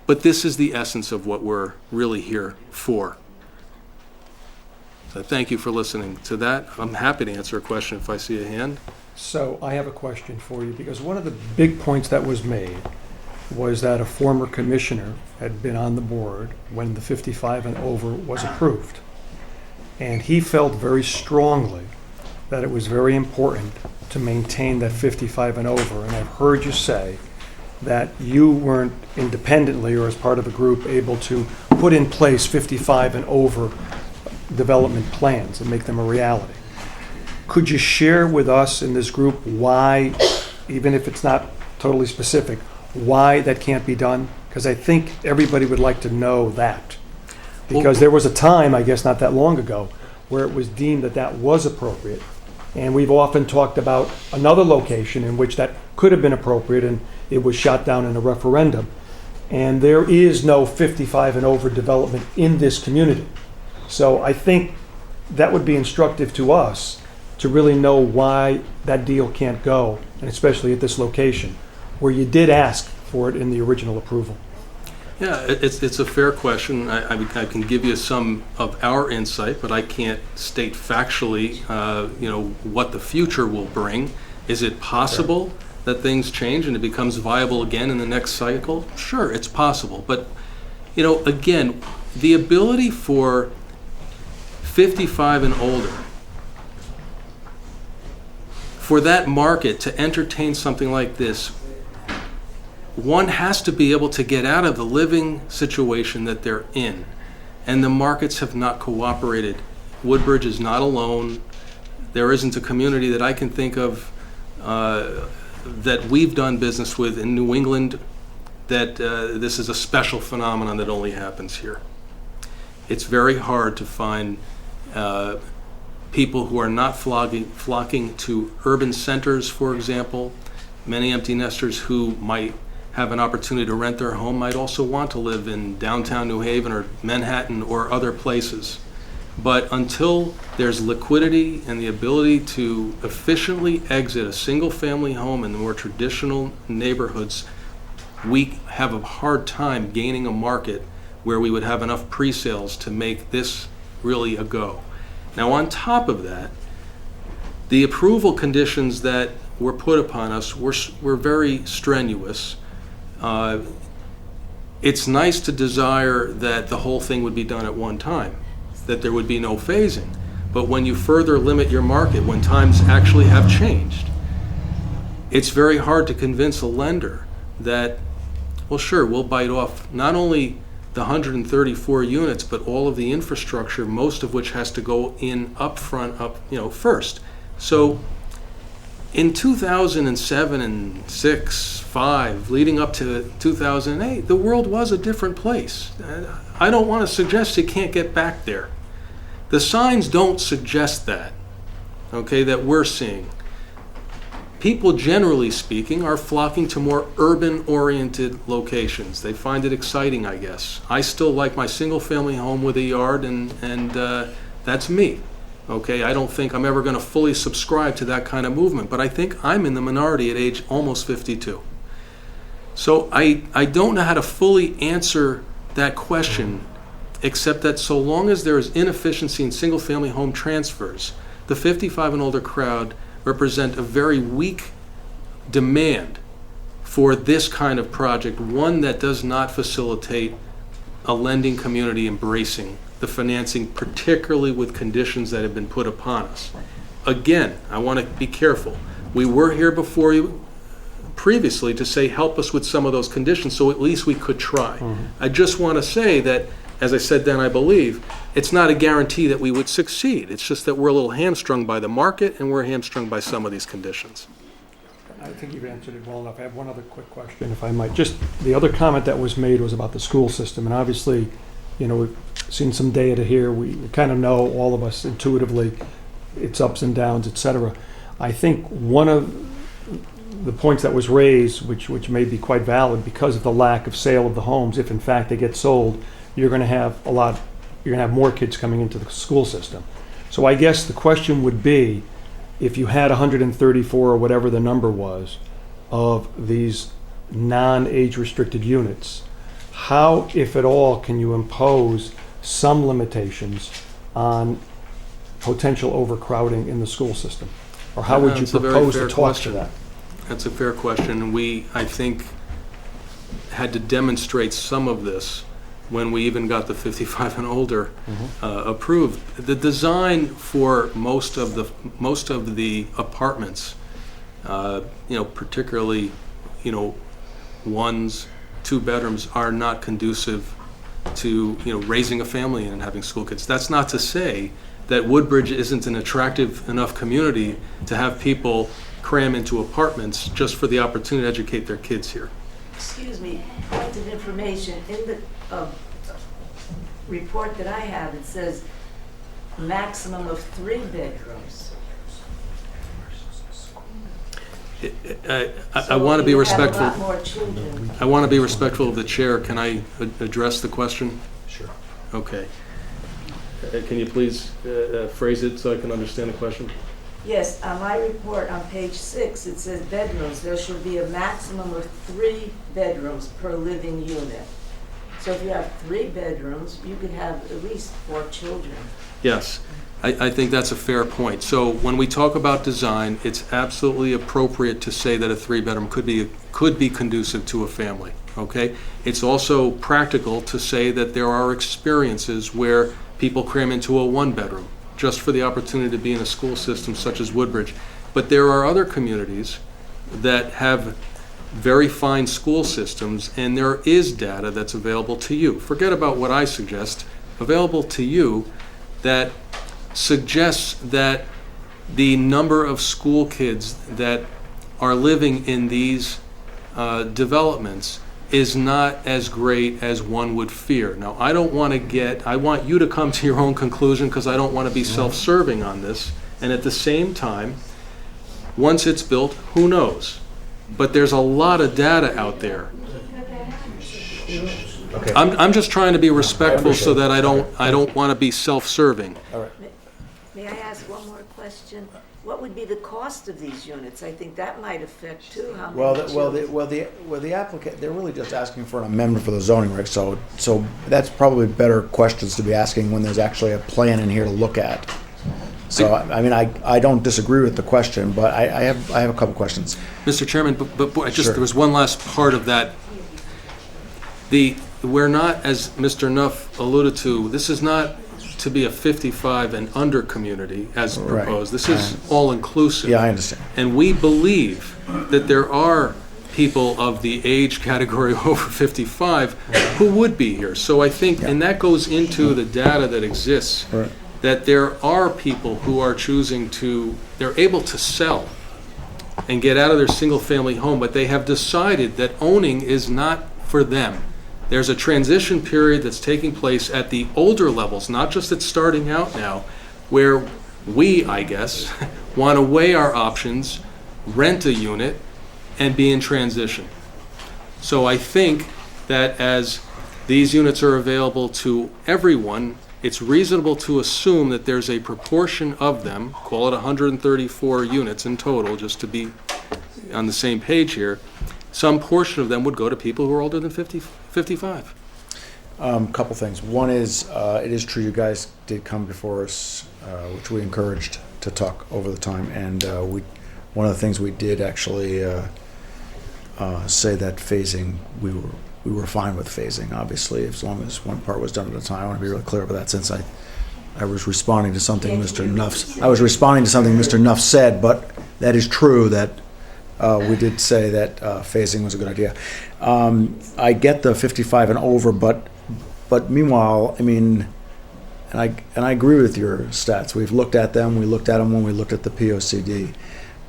But this is the essence of what we're really here for. So thank you for listening to that. I'm happy to answer a question if I see a hand. So I have a question for you, because one of the big points that was made was that a former commissioner had been on the board when the 55 and over was approved. And he felt very strongly that it was very important to maintain that 55 and over. And I've heard you say that you weren't independently or as part of a group able to put in place 55 and over development plans and make them a reality. Could you share with us in this group why, even if it's not totally specific, why that can't be done? Because I think everybody would like to know that. Because there was a time, I guess not that long ago, where it was deemed that that was appropriate. And we've often talked about another location in which that could have been appropriate and it was shot down in a referendum. And there is no 55 and over development in this community. So I think that would be instructive to us to really know why that deal can't go, and especially at this location, where you did ask for it in the original approval. Yeah, it's a fair question. I can give you some of our insight, but I can't state factually, what the future will bring. Is it possible that things change and it becomes viable again in the next cycle? Sure, it's possible. But, again, the ability for 55 and older, for that market to entertain something like this, one has to be able to get out of the living situation that they're in. And the markets have not cooperated. Woodbridge is not alone. There isn't a community that I can think of that we've done business with in New England that this is a special phenomenon that only happens here. It's very hard to find people who are not flocking to urban centers, for example. Many empty nesters who might have an opportunity to rent their home might also want to live in downtown New Haven or Manhattan or other places. But until there's liquidity and the ability to efficiently exit a single-family home in the more traditional neighborhoods, we have a hard time gaining a market where we would have enough pre-sales to make this really a go. Now, on top of that, the approval conditions that were put upon us were very strenuous. It's nice to desire that the whole thing would be done at one time, that there would be no phasing. But when you further limit your market, when times actually have changed, it's very hard to convince a lender that, well, sure, we'll bite off not only the 134 units, but all of the infrastructure, most of which has to go in upfront, first. So in 2007 and 6, 5, leading up to 2008, the world was a different place. I don't want to suggest you can't get back there. The signs don't suggest that, okay, that we're seeing. People, generally speaking, are flocking to more urban-oriented locations. They find it exciting, I guess. I still like my single-family home with a yard, and that's me. Okay, I don't think I'm ever going to fully subscribe to that kind of movement, but I think I'm in the minority at age almost 52. So I don't know how to fully answer that question, except that so long as there is inefficiency in single-family home transfers, the 55 and older crowd represent a very weak demand for this kind of project, one that does not facilitate a lending community embracing the financing, particularly with conditions that have been put upon us. Again, I want to be careful. We were here before you previously to say help us with some of those conditions, so at least we could try. I just want to say that, as I said then, I believe, it's not a guarantee that we would succeed. It's just that we're a little hamstrung by the market and we're hamstrung by some of these conditions. I think you've answered it well enough. I have one other quick question, if I might. Just the other comment that was made was about the school system, and obviously, we've seen some data here. We kind of know, all of us intuitively, its ups and downs, et cetera. I think one of the points that was raised, which may be quite valid, because of the lack of sale of the homes, if in fact they get sold, you're going to have more kids coming into the school system. So I guess the question would be, if you had 134 or whatever the number was of these non-age restricted units, how, if at all, can you impose some limitations on potential overcrowding in the school system? Or how would you propose to talk to that? That's a fair question. We, I think, had to demonstrate some of this when we even got the 55 and older approved. The design for most of the apartments, particularly, 1s, 2 bedrooms, are not conducive to raising a family and having school kids. That's not to say that Woodbridge isn't an attractive enough community to have people cram into apartments just for the opportunity to educate their kids here. Excuse me, point of information, in the report that I have, it says maximum of 3 bedrooms. I want to be respectful. Have a lot more children. I want to be respectful of the chair. Can I address the question? Sure. Okay. Can you please phrase it so I can understand the question? Yes, on my report on page 6, it says bedrooms. There should be a maximum of 3 bedrooms per living unit. So if you have 3 bedrooms, you could have at least 4 children. Yes, I think that's a fair point. So when we talk about design, it's absolutely appropriate to say that a 3-bedroom could be conducive to a family. Okay? It's also practical to say that there are experiences where people cram into a 1-bedroom just for the opportunity to be in a school system such as Woodbridge. But there are other communities that have very fine school systems, and there is data that's available to you. Forget about what I suggest, available to you, that suggests that the number of school kids that are living in these developments is not as great as one would fear. Now, I want you to come to your own conclusion, because I don't want to be self-serving on this. And at the same time, once it's built, who knows? But there's a lot of data out there Okay. I'm just trying to be respectful so that I don't want to be self-serving. All right. May I ask one more question? What would be the cost of these units? I think that might affect too, how many The applicant, they're really just asking for an amendment for the zoning regs, so that's probably better questions to be asking when there's actually a plan in here to look at. So, I mean, I don't disagree with the question, but I have a couple questions. Mr. Chairman, but Sure. there was one last part of that. We're not, as Mr. Nuff alluded to, this is not to be a 55 and under community as Right. proposed. This is all-inclusive. Yeah, I understand. And we believe that there are people of the age category over 55 who would be here. So I think, and that goes into the data that exists, Right. that there are people who are choosing to, they're able to sell and get out of their single-family home, but they have decided that owning is not for them. There's a transition period that's taking place at the older levels, not just at starting out now, where we, I guess, want to weigh our options, rent a unit, and be in transition. So I think that as these units are available to everyone, it's reasonable to assume that there's a proportion of them, call it 134 units in total, just to be on the same page here, some portion of them would go to people who are older than 55. Couple things. One is, it is true you guys did come before us, which we encouraged to talk over the time, and one of the things we did actually say that phasing, we were fine with phasing, obviously, as long as one part was done at a time. I want to be really clear about that, since I was responding to something Mr. Nuff said, but that is true that we did say that phasing was a good idea. I get the 55 and over, but meanwhile, I mean, and I agree with your stats. We've looked at them. We looked at them when we looked at the POCD.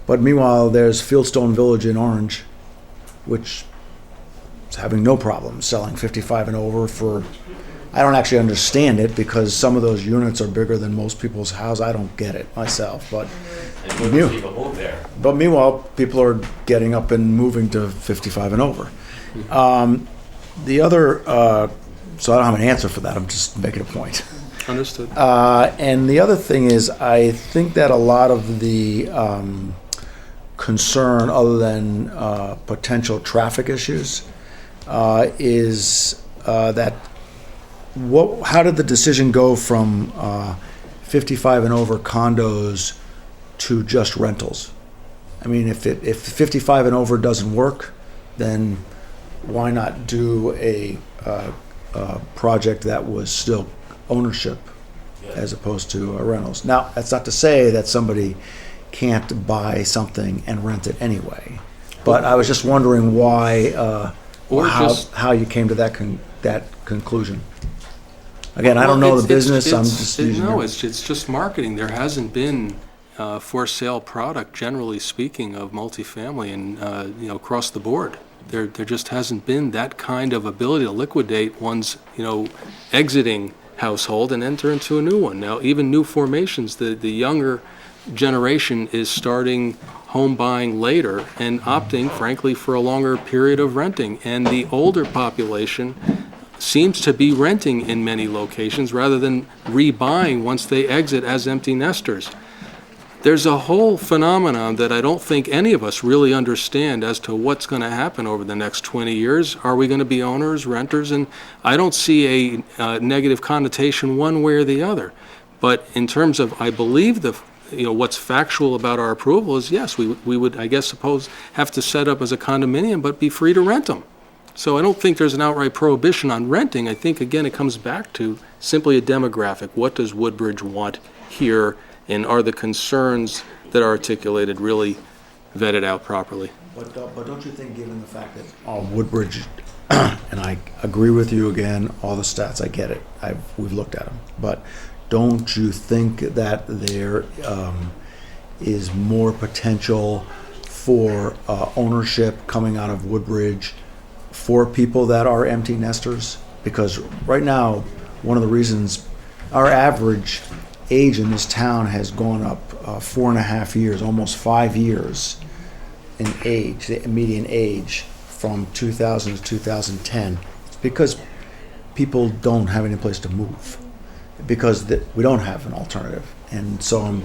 But meanwhile, there's Fieldstone Village in Orange, which is having no problem selling 55 and over for. I don't actually understand it, because some of those units are bigger than most people's houses. I don't get it myself, but. People move there. But meanwhile, people are getting up and moving to 55 and over. The other, so I don't have an answer for that. I'm just making a point. Understood. And the other thing is, I think that a lot of the concern, other than potential traffic issues, is that how did the decision go from 55 and over condos to just rentals? I mean, if 55 and over doesn't work, then why not do a project that was still ownership as opposed to rentals? Now, that's not to say that somebody can't buy something and rent it anyway, but I was just wondering why, how you came to that conclusion. Again, I don't know the business. I'm just using it's just marketing. There hasn't been for sale product, generally speaking, of multifamily and across the board. There just hasn't been that kind of ability to liquidate one's exiting household and enter into a new one. Now, even new formations, the younger generation is starting home buying later and opting, frankly, for a longer period of renting. And the older population seems to be renting in many locations rather than rebuying once they exit as empty nesters. There's a whole phenomenon that I don't think any of us really understand as to what's going to happen over the next 20 years. Are we going to be owners, renters? And I don't see a negative connotation one way or the other. But in terms of, I believe what's factual about our approval is, yes, we would, I guess, have to set up as a condominium, but be free to rent them. So I don't think there's an outright prohibition on renting. I think, again, it comes back to simply a demographic. What does Woodbridge want here? And are the concerns that are articulated really vetted out properly? But don't you think, given the fact that Woodbridge, and I agree with you again, all the stats, I get it. We've looked at them. But don't you think that there is more potential for ownership coming out of Woodbridge for people that are empty nesters? Because right now, one of the reasons our average age in this town has gone up 4.5 years, almost 5 years in age, the median age from 2000 to 2010. It's because people don't have any place to move, because we don't have an alternative. And so I'm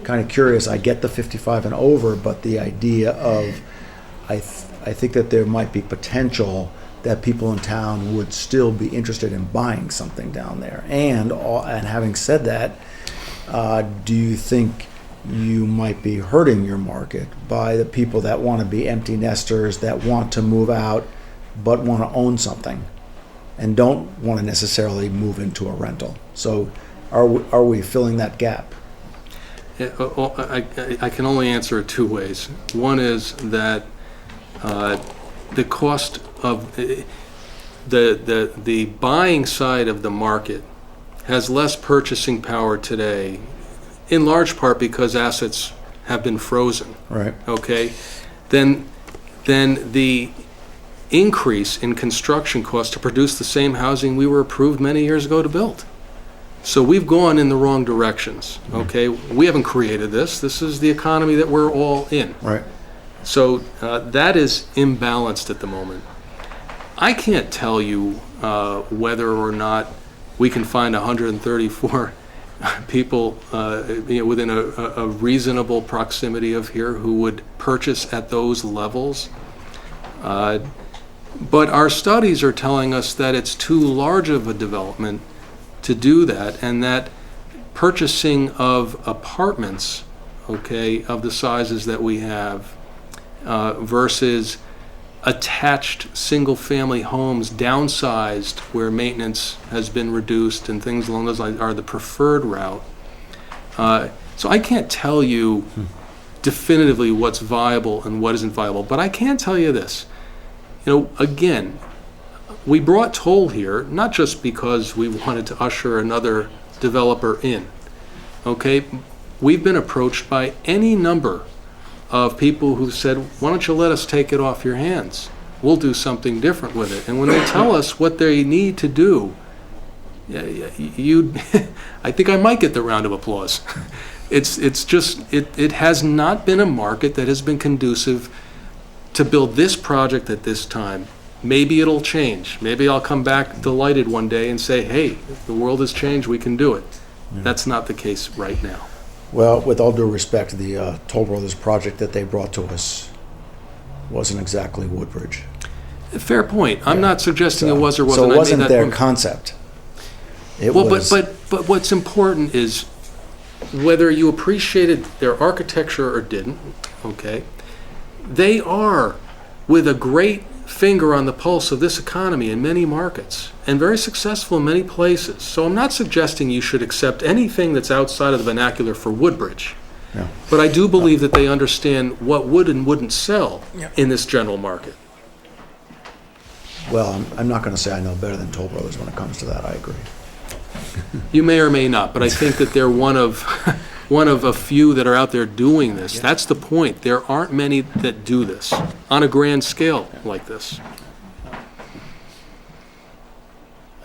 kind of curious. I get the 55 and over, but the idea of, I think that there might be potential that people in town would still be interested in buying something down there. And having said that, do you think you might be hurting your market by the people that want to be empty nesters, that want to move out but want to own something and don't want to necessarily move into a rental? So are we filling that gap? I can only answer it two ways. One is that the cost of the buying side of the market has less purchasing power today, in large part because assets have been frozen. Right. Okay? Then the increase in construction costs to produce the same housing we were approved many years ago to build. So we've gone in the wrong directions. Okay? We haven't created this. This is the economy that we're all in. Right. So that is imbalanced at the moment. I can't tell you whether or not we can find 134 people within a reasonable proximity of here who would purchase at those levels. But our studies are telling us that it's too large of a development to do that, and that purchasing of apartments, okay, of the sizes that we have, versus attached single-family homes downsized where maintenance has been reduced and things along those lines are the preferred route. So I can't tell you definitively what's viable and what isn't viable, but I can tell you this. Again, we brought Toll here not just because we wanted to usher another developer in. Okay, we've been approached by any number of people who said, why don't you let us take it off your hands? We'll do something different with it. And when they tell us what they need to do, I think I might get the round of applause. It's just, it has not been a market that has been conducive to build this project at this time. Maybe it'll change. Maybe I'll come back delighted one day and say, hey, the world has changed, we can do it. That's not the case right now. Well, with all due respect, the Toll Brothers project that they brought to us wasn't exactly Woodbridge. Fair point. I'm not suggesting it was or wasn't. So it wasn't I made that their point. concept. It Well, was, but what's important is whether you appreciated their architecture or didn't, okay, they are with a great finger on the pulse of this economy in many markets and very successful in many places. So I'm not suggesting you should accept anything that's outside of the vernacular for Woodbridge. Yeah. But I do believe that they understand what would and wouldn't sell in this general market. well, I'm not going to say I know better than Toll Brothers when it comes to that. I agree. You may or may not, but I think that they're one of a few that are out there doing this. That's the point. There aren't many that do this on a grand scale like this.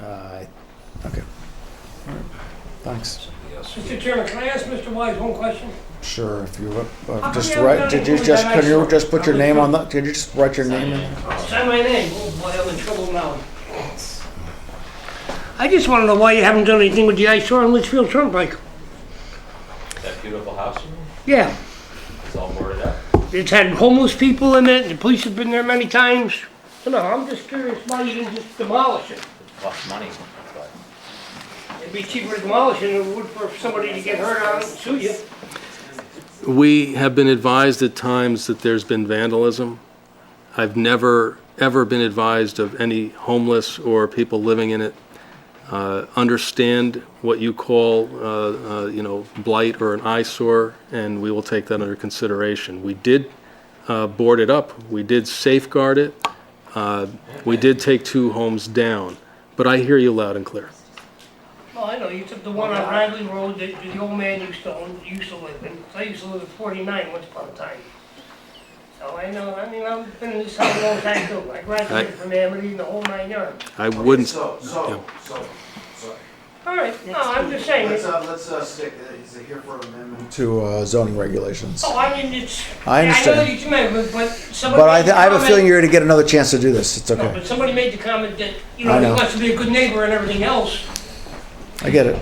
Okay. All right. Thanks. Mr. Chairman, can I ask Mr. Wise one question? Sure. If you How just come you haven't write, done did you anything just with can that you ice just put your storm? name on the? Did you just write your name in? Sign my name. Oh boy, I'm in trouble now. I just want to know why you haven't done anything with the ice storm on Litchfield Turnpike. That beautiful house? Yeah, It's all boarded up. it's had homeless people in it. The police have been there many times. So no, I'm just curious why you didn't just demolish it. It costs money, but It'd be cheaper to demolish it than it would for somebody to get hurt on it and sue you. We have been advised at times that there's been vandalism. I've never, ever been advised of any homeless or people living in it. Understand what you call, blight or an eyesore, and we will take that under consideration. We did board it up. We did safeguard it. We did take 2 homes down. But I hear you loud and clear. Oh, I know, you took the one on Riley Road that the old man used to live in. I used to live at 49 once upon a time. So I know, I've been in this house a long time too. I graduated from Amity and the whole 9 yards. I wouldn't. So, yeah. All right, no, I'm just saying. Let's stick, he's here for amendment. To zoning regulations. Oh, I mean, it's. I understand. I know that you meant, but somebody. But made the I have a comment- feeling you're gonna get another chance to do this. It's No, okay. but somebody made the comment that, you I know, know. he wants to be a good neighbor and everything else. I get it.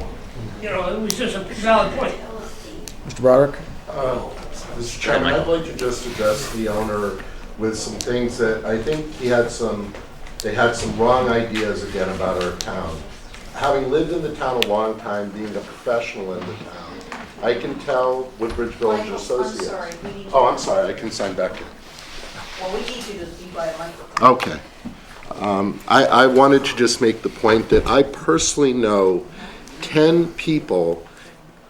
You know, it was just a valid point. Mr. Broderick? Mr. Chairman, I'd like to just address the owner with some things that I think they had some wrong ideas again about our town. Having lived in the town a long time, being a professional in the town, I can tell Woodbridge Village Associates. Oh, I'm sorry, I can sign back in. Well, we need you to be by a microphone. Okay. I wanted to just make the point that I personally know 10 people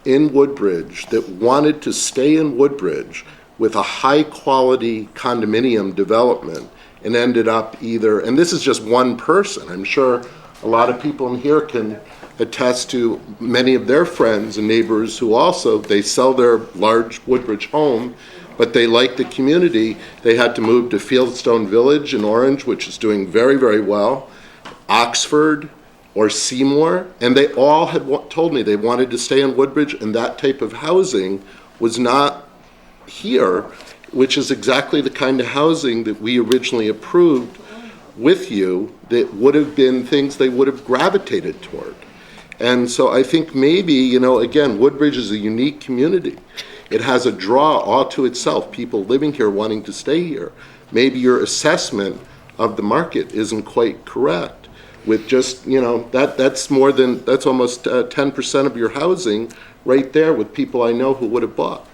in Woodbridge that wanted to stay in Woodbridge with a high-quality condominium development and ended up either, and this is just one person, I'm sure a lot of people in here can attest to many of their friends and neighbors who also, they sell their large Woodbridge home, but they like the community. They had to move to Fieldstone Village in Orange, which is doing very, very well, Oxford, or Seymour, and they all had told me they wanted to stay in Woodbridge, and that type of housing was not here, which is exactly the kind of housing that we originally approved with you, that would have been things they would have gravitated toward. And so I think maybe, you know, again, Woodbridge is a unique community. It has a draw all to itself, people living here wanting to stay here. Maybe your assessment of the market isn't quite correct. With just, you know, that's almost 10% of your housing right there with people I know who would have bought.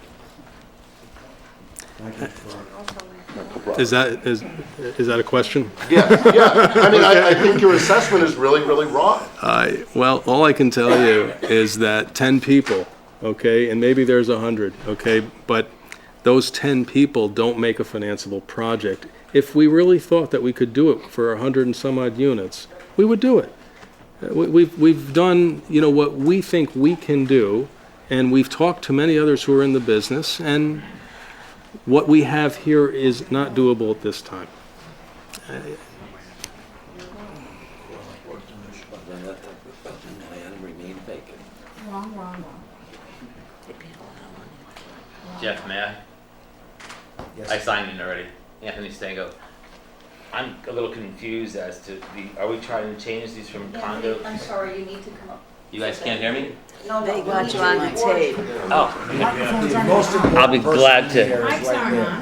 Is that a question? Yeah. I mean, I think your assessment is really, really wrong. Well, all I can tell you is that 10 people, okay, and maybe there's 100, okay, but those 10 people don't make a financeable project. If we really thought that we could do it for 100 and some odd units, we would do it. We've done, you know, what we think we can do, and we've talked to many others who are in the business, and what we have here is not doable at this time. Jeff, may I? Yes. I signed in already. Anthony Stango. I'm a little confused as to are we trying to change these from condo? I'm sorry, you need to come up. You guys can't hear me? No, They got you on the tape. Oh. I'll be glad to.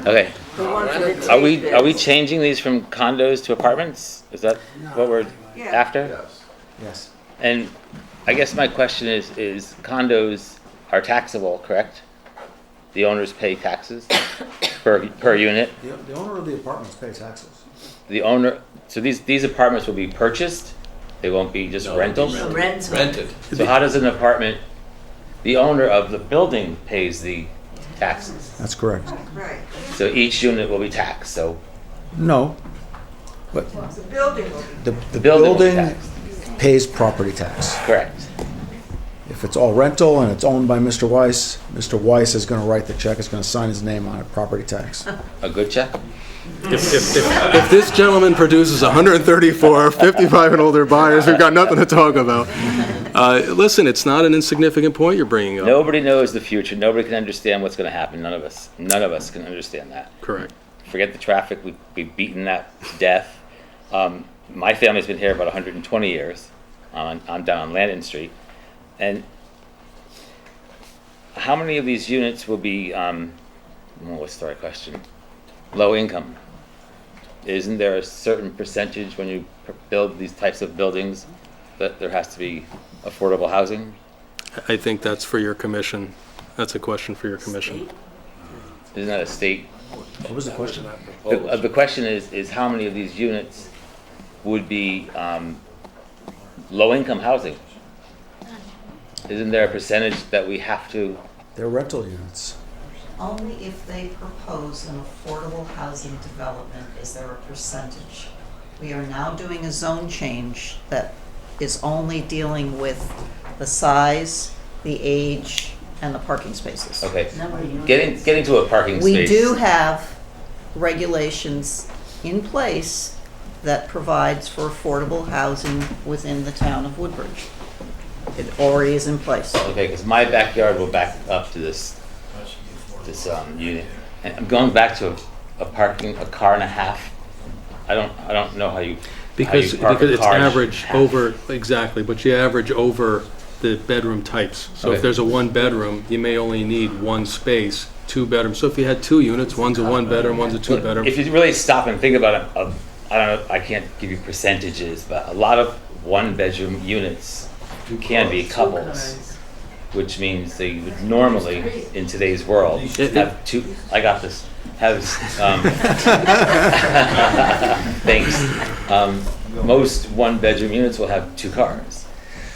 Okay. The one for the Are tape we is- changing these from condos to apartments? Is that what we're after? Yes. And I guess my question is condos are taxable, correct? The owners pay taxes per unit? The owner of the apartments pay taxes. The owner, so these apartments will be purchased? They won't be just rentals? Rented. So how does an apartment, the owner of the building pays the taxes? That's correct. Right. So each unit will be taxed, so No, but The building. the building will be building taxed. pays property tax. Correct. If it's all rental and it's owned by Mr. Weiss is gonna write the check, is gonna sign his name on it, property tax. A good check? If this gentleman produces 134 55 and older buyers, we've got nothing to talk about. Listen, it's not an insignificant point you're bringing up. Nobody knows the future. Nobody can understand what's going to happen. None of us can understand that. Correct. Forget the traffic. We've beaten that to death. My family's been here about 120 years. I'm down on Landon Street. And how many of these units will be, what's the right question? Low income. Isn't there a certain percentage when you build these types of buildings that there has to be affordable housing? I think that's for your commission. That's a question for your commission. Isn't that a state? What was the question? The question is how many of these units would be low-income housing? Isn't there a percentage that we have to? They're rental units. Only if they propose an affordable housing development is there a percentage. We are now doing a zone change that is only dealing with the size, the age, and the parking spaces. Okay, getting to a parking space. We do have regulations in place that provides for affordable housing within the town of Woodbridge. It already is in place. Okay, because my backyard will back up to this unit. And I'm going back to a car and a half. I don't know how you Because park a it's car and a average half. over, exactly, but you average over the bedroom types. So Okay. if there's a one bedroom, you may only need one space, two bedrooms. So if you had two units, one's a one bedroom, one's a two bedroom. If you really stop and think about it, I don't know, I can't give you percentages, but a lot of one-bedroom units can be couples, which means they would normally, in today's world, have two. I got this. Thanks. Most one-bedroom units will have two cars,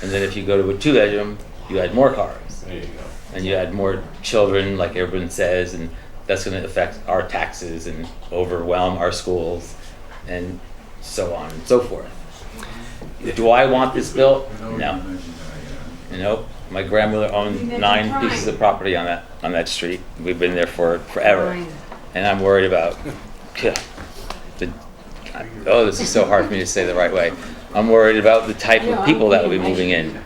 and then if you go to a two-bedroom, you add more cars. There you go. And you add more children, like everyone says, and that's going to affect our taxes and overwhelm our schools, and so on and so forth. Do I want this built? No. Nope. My grandmother owned 9 pieces of property on that street. We've been there for forever, and I'm worried about. This is so hard for me to say the right way. I'm worried about the type of people that will be moving in.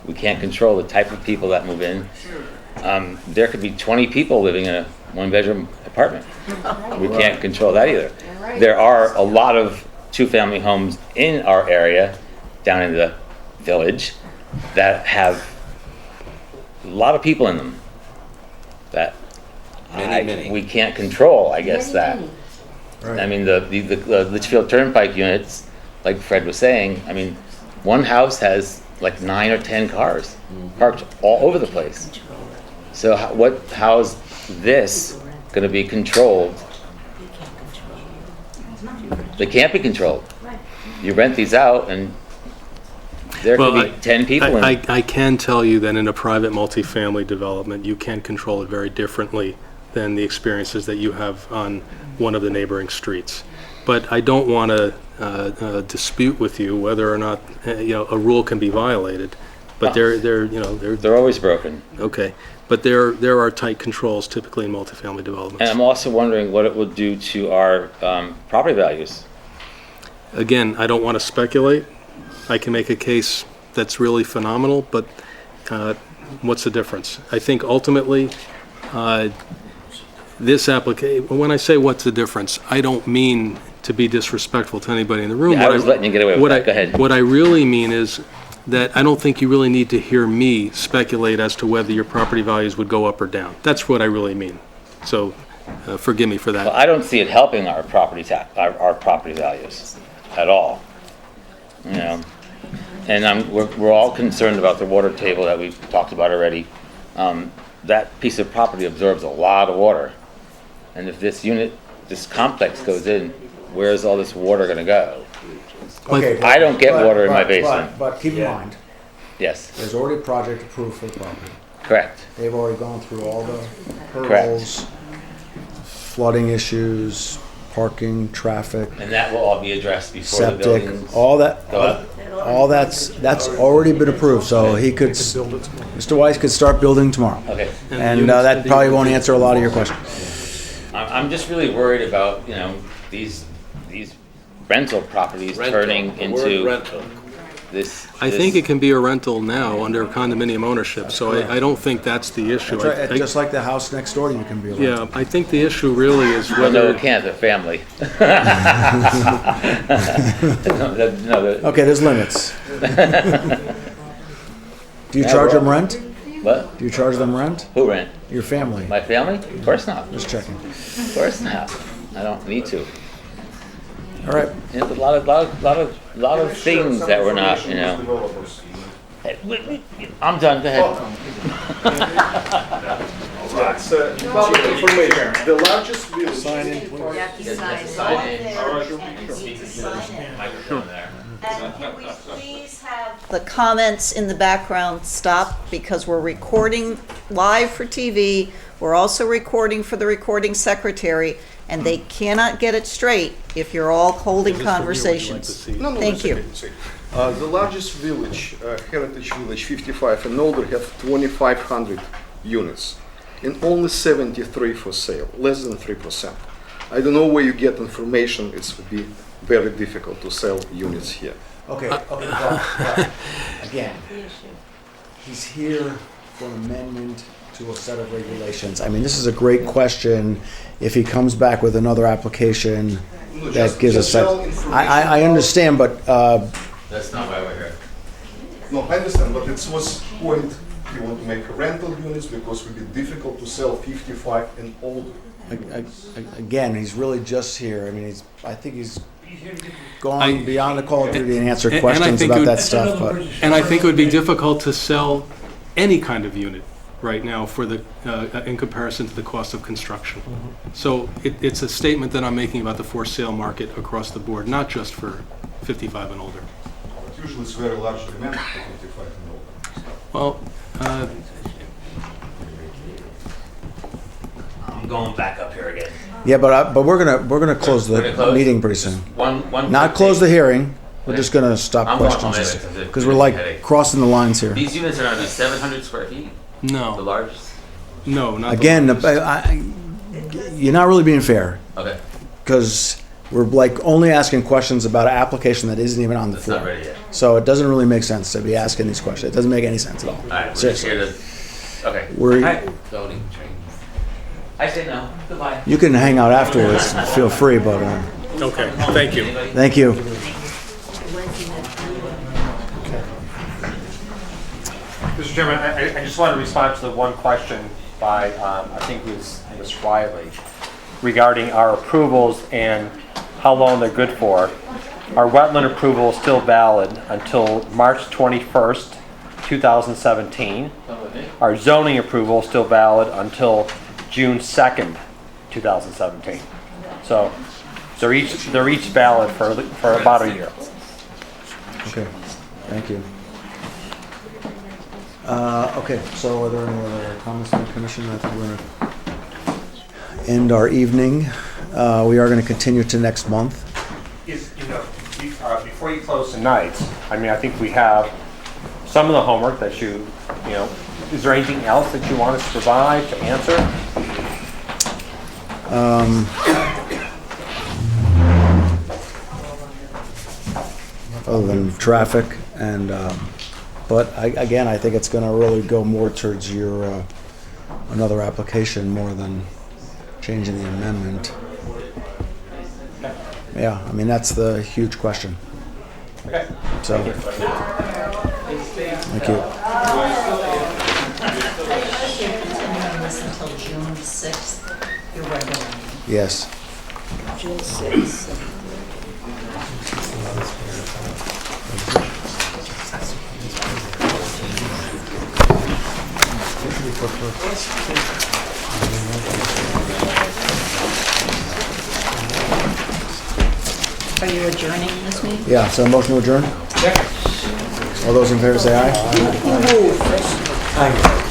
We can't control the type of people that move in. There could be 20 people living in a one-bedroom apartment. We can't control that either. There are a lot of two-family homes in our area, down in the village, that have a lot of people in them that we can't control, I guess, that. Right. I mean, the Litchfield Turnpike units, like Fred was saying, I mean, one house has like 9 or 10 cars parked all over the place. So how's this going to be controlled? They can't be controlled. You rent these out and there could be 10 people in it. I can tell you that in a private multifamily development, you can control it very differently than the experiences that you have on one of the neighboring streets. But I don't want to dispute with you whether or not a rule can be violated. But they're always broken. Okay, but there are tight controls typically in multifamily developments. And I'm also wondering what it will do to our property values. Again, I don't want to speculate. I can make a case that's really phenomenal, but what's the difference? I think ultimately, this application, when I say what's the difference, I don't mean to be disrespectful to anybody in the room. Yeah, I was letting you get away with that. Go ahead. What I really mean is that I don't think you really need to hear me speculate as to whether your property values would go up or down. That's what I really mean. So forgive me for that. Well, I don't see it helping our property values at all. You know, and we're all concerned about the water table that we've talked about already. That piece of property absorbs a lot of water, and if this complex goes in, where's all this water going to go? Okay, I don't get water in my basement. But keep in mind, yes, there's already a project approved for the property. Correct. They've already gone through all the Correct. hurdles, flooding issues, parking, traffic, And that will all be addressed before the septic, buildings all that. go up. All that's already been approved, so Mr. Weiss could start building tomorrow. Okay. And that probably won't answer a lot of your questions. I'm just really worried about these rental properties turning into this. I think it can be a rental now under condominium ownership, so I don't think that's the issue. That's right. Just like the house next door to you can be a rental. Yeah, I think the issue really is Well, whether... no, it can't. They're family. Okay, there's limits. Do you charge them rent? What? Do you charge them rent? Who rent? Your family. My family? Of course not. Just checking. Of course not. I don't need to. All right. There's a lot of things that we're not. Hey, I'm done. Go ahead. Information. The largest village. Sign in, please. And can we please have the comments in the background stop, because we're recording live for TV. We're also recording for the recording secretary, and they cannot get it straight if you're all holding conversations. Thank you. The largest village, Heritage Village 55 and older, have 2,500 units, and only 73 for sale, less than 3%. I don't know where you get information. It would be very difficult to sell units here. Okay, but again, he's here for an amendment to a set of regulations. I mean, this is a great question. If he comes back with another application that gives us that, I understand, but That's not why we're here. No, I understand, but it was point, you want to make rental units because it would be difficult to sell 55 and older. again, he's really just here. I mean, I think he's gone beyond the call of duty and answered questions about that stuff. But And I think it would be difficult to sell any kind of unit right now for the, in comparison to the cost of construction. So it's a statement that I'm making about the for sale market across the board, not just for 55 and older. Usually it's very large demand for 55 and older. Well, I'm going back up here again. yeah, but we're gonna close the We're gonna close? meeting pretty soon. One Not quick close thing. the hearing. We're Okay. just gonna stop I'm going home questions anyway, because we're like headache. crossing the lines here. These units are gonna be 700 square feet? The no, largest? no, not the Again, largest. you're not really being fair Okay, because we're like only asking questions about an application that isn't even on the that's floor. not ready yet. So it doesn't really make sense to be asking these questions. It doesn't make any sense at all. All right, we're just Seriously. here to, okay. We're- All right. Zoning change. I say no, goodbye. You can hang out afterwards. Feel free, but Okay, thank you. thank you. Mr. Chairman, I just want to respond to the one question by, I think it was Ms. Riley, regarding our approvals and how long they're good for. Our wetland approval is still valid until March 21st, 2017. Our zoning approval is still valid until June 2nd, 2017. So they're each valid for about a year. Okay, thank you. Okay, so are there any other comments from the commission? I think we're going to end our evening. We are going to continue to next month. Before you close tonight, I mean, I think we have some of the homework that you know, is there anything else that you want us to provide to answer? Other than traffic and, but again, I think it's going to really go more towards your, another application more than changing the amendment. Yeah, I mean, that's the huge question. Okay. So, thank you. Continuing this until June 6th, your regular meeting. Yes. June 6th. Are you adjourning this meeting? Yeah, so motion to adjourn? All those in favor say aye. Aye.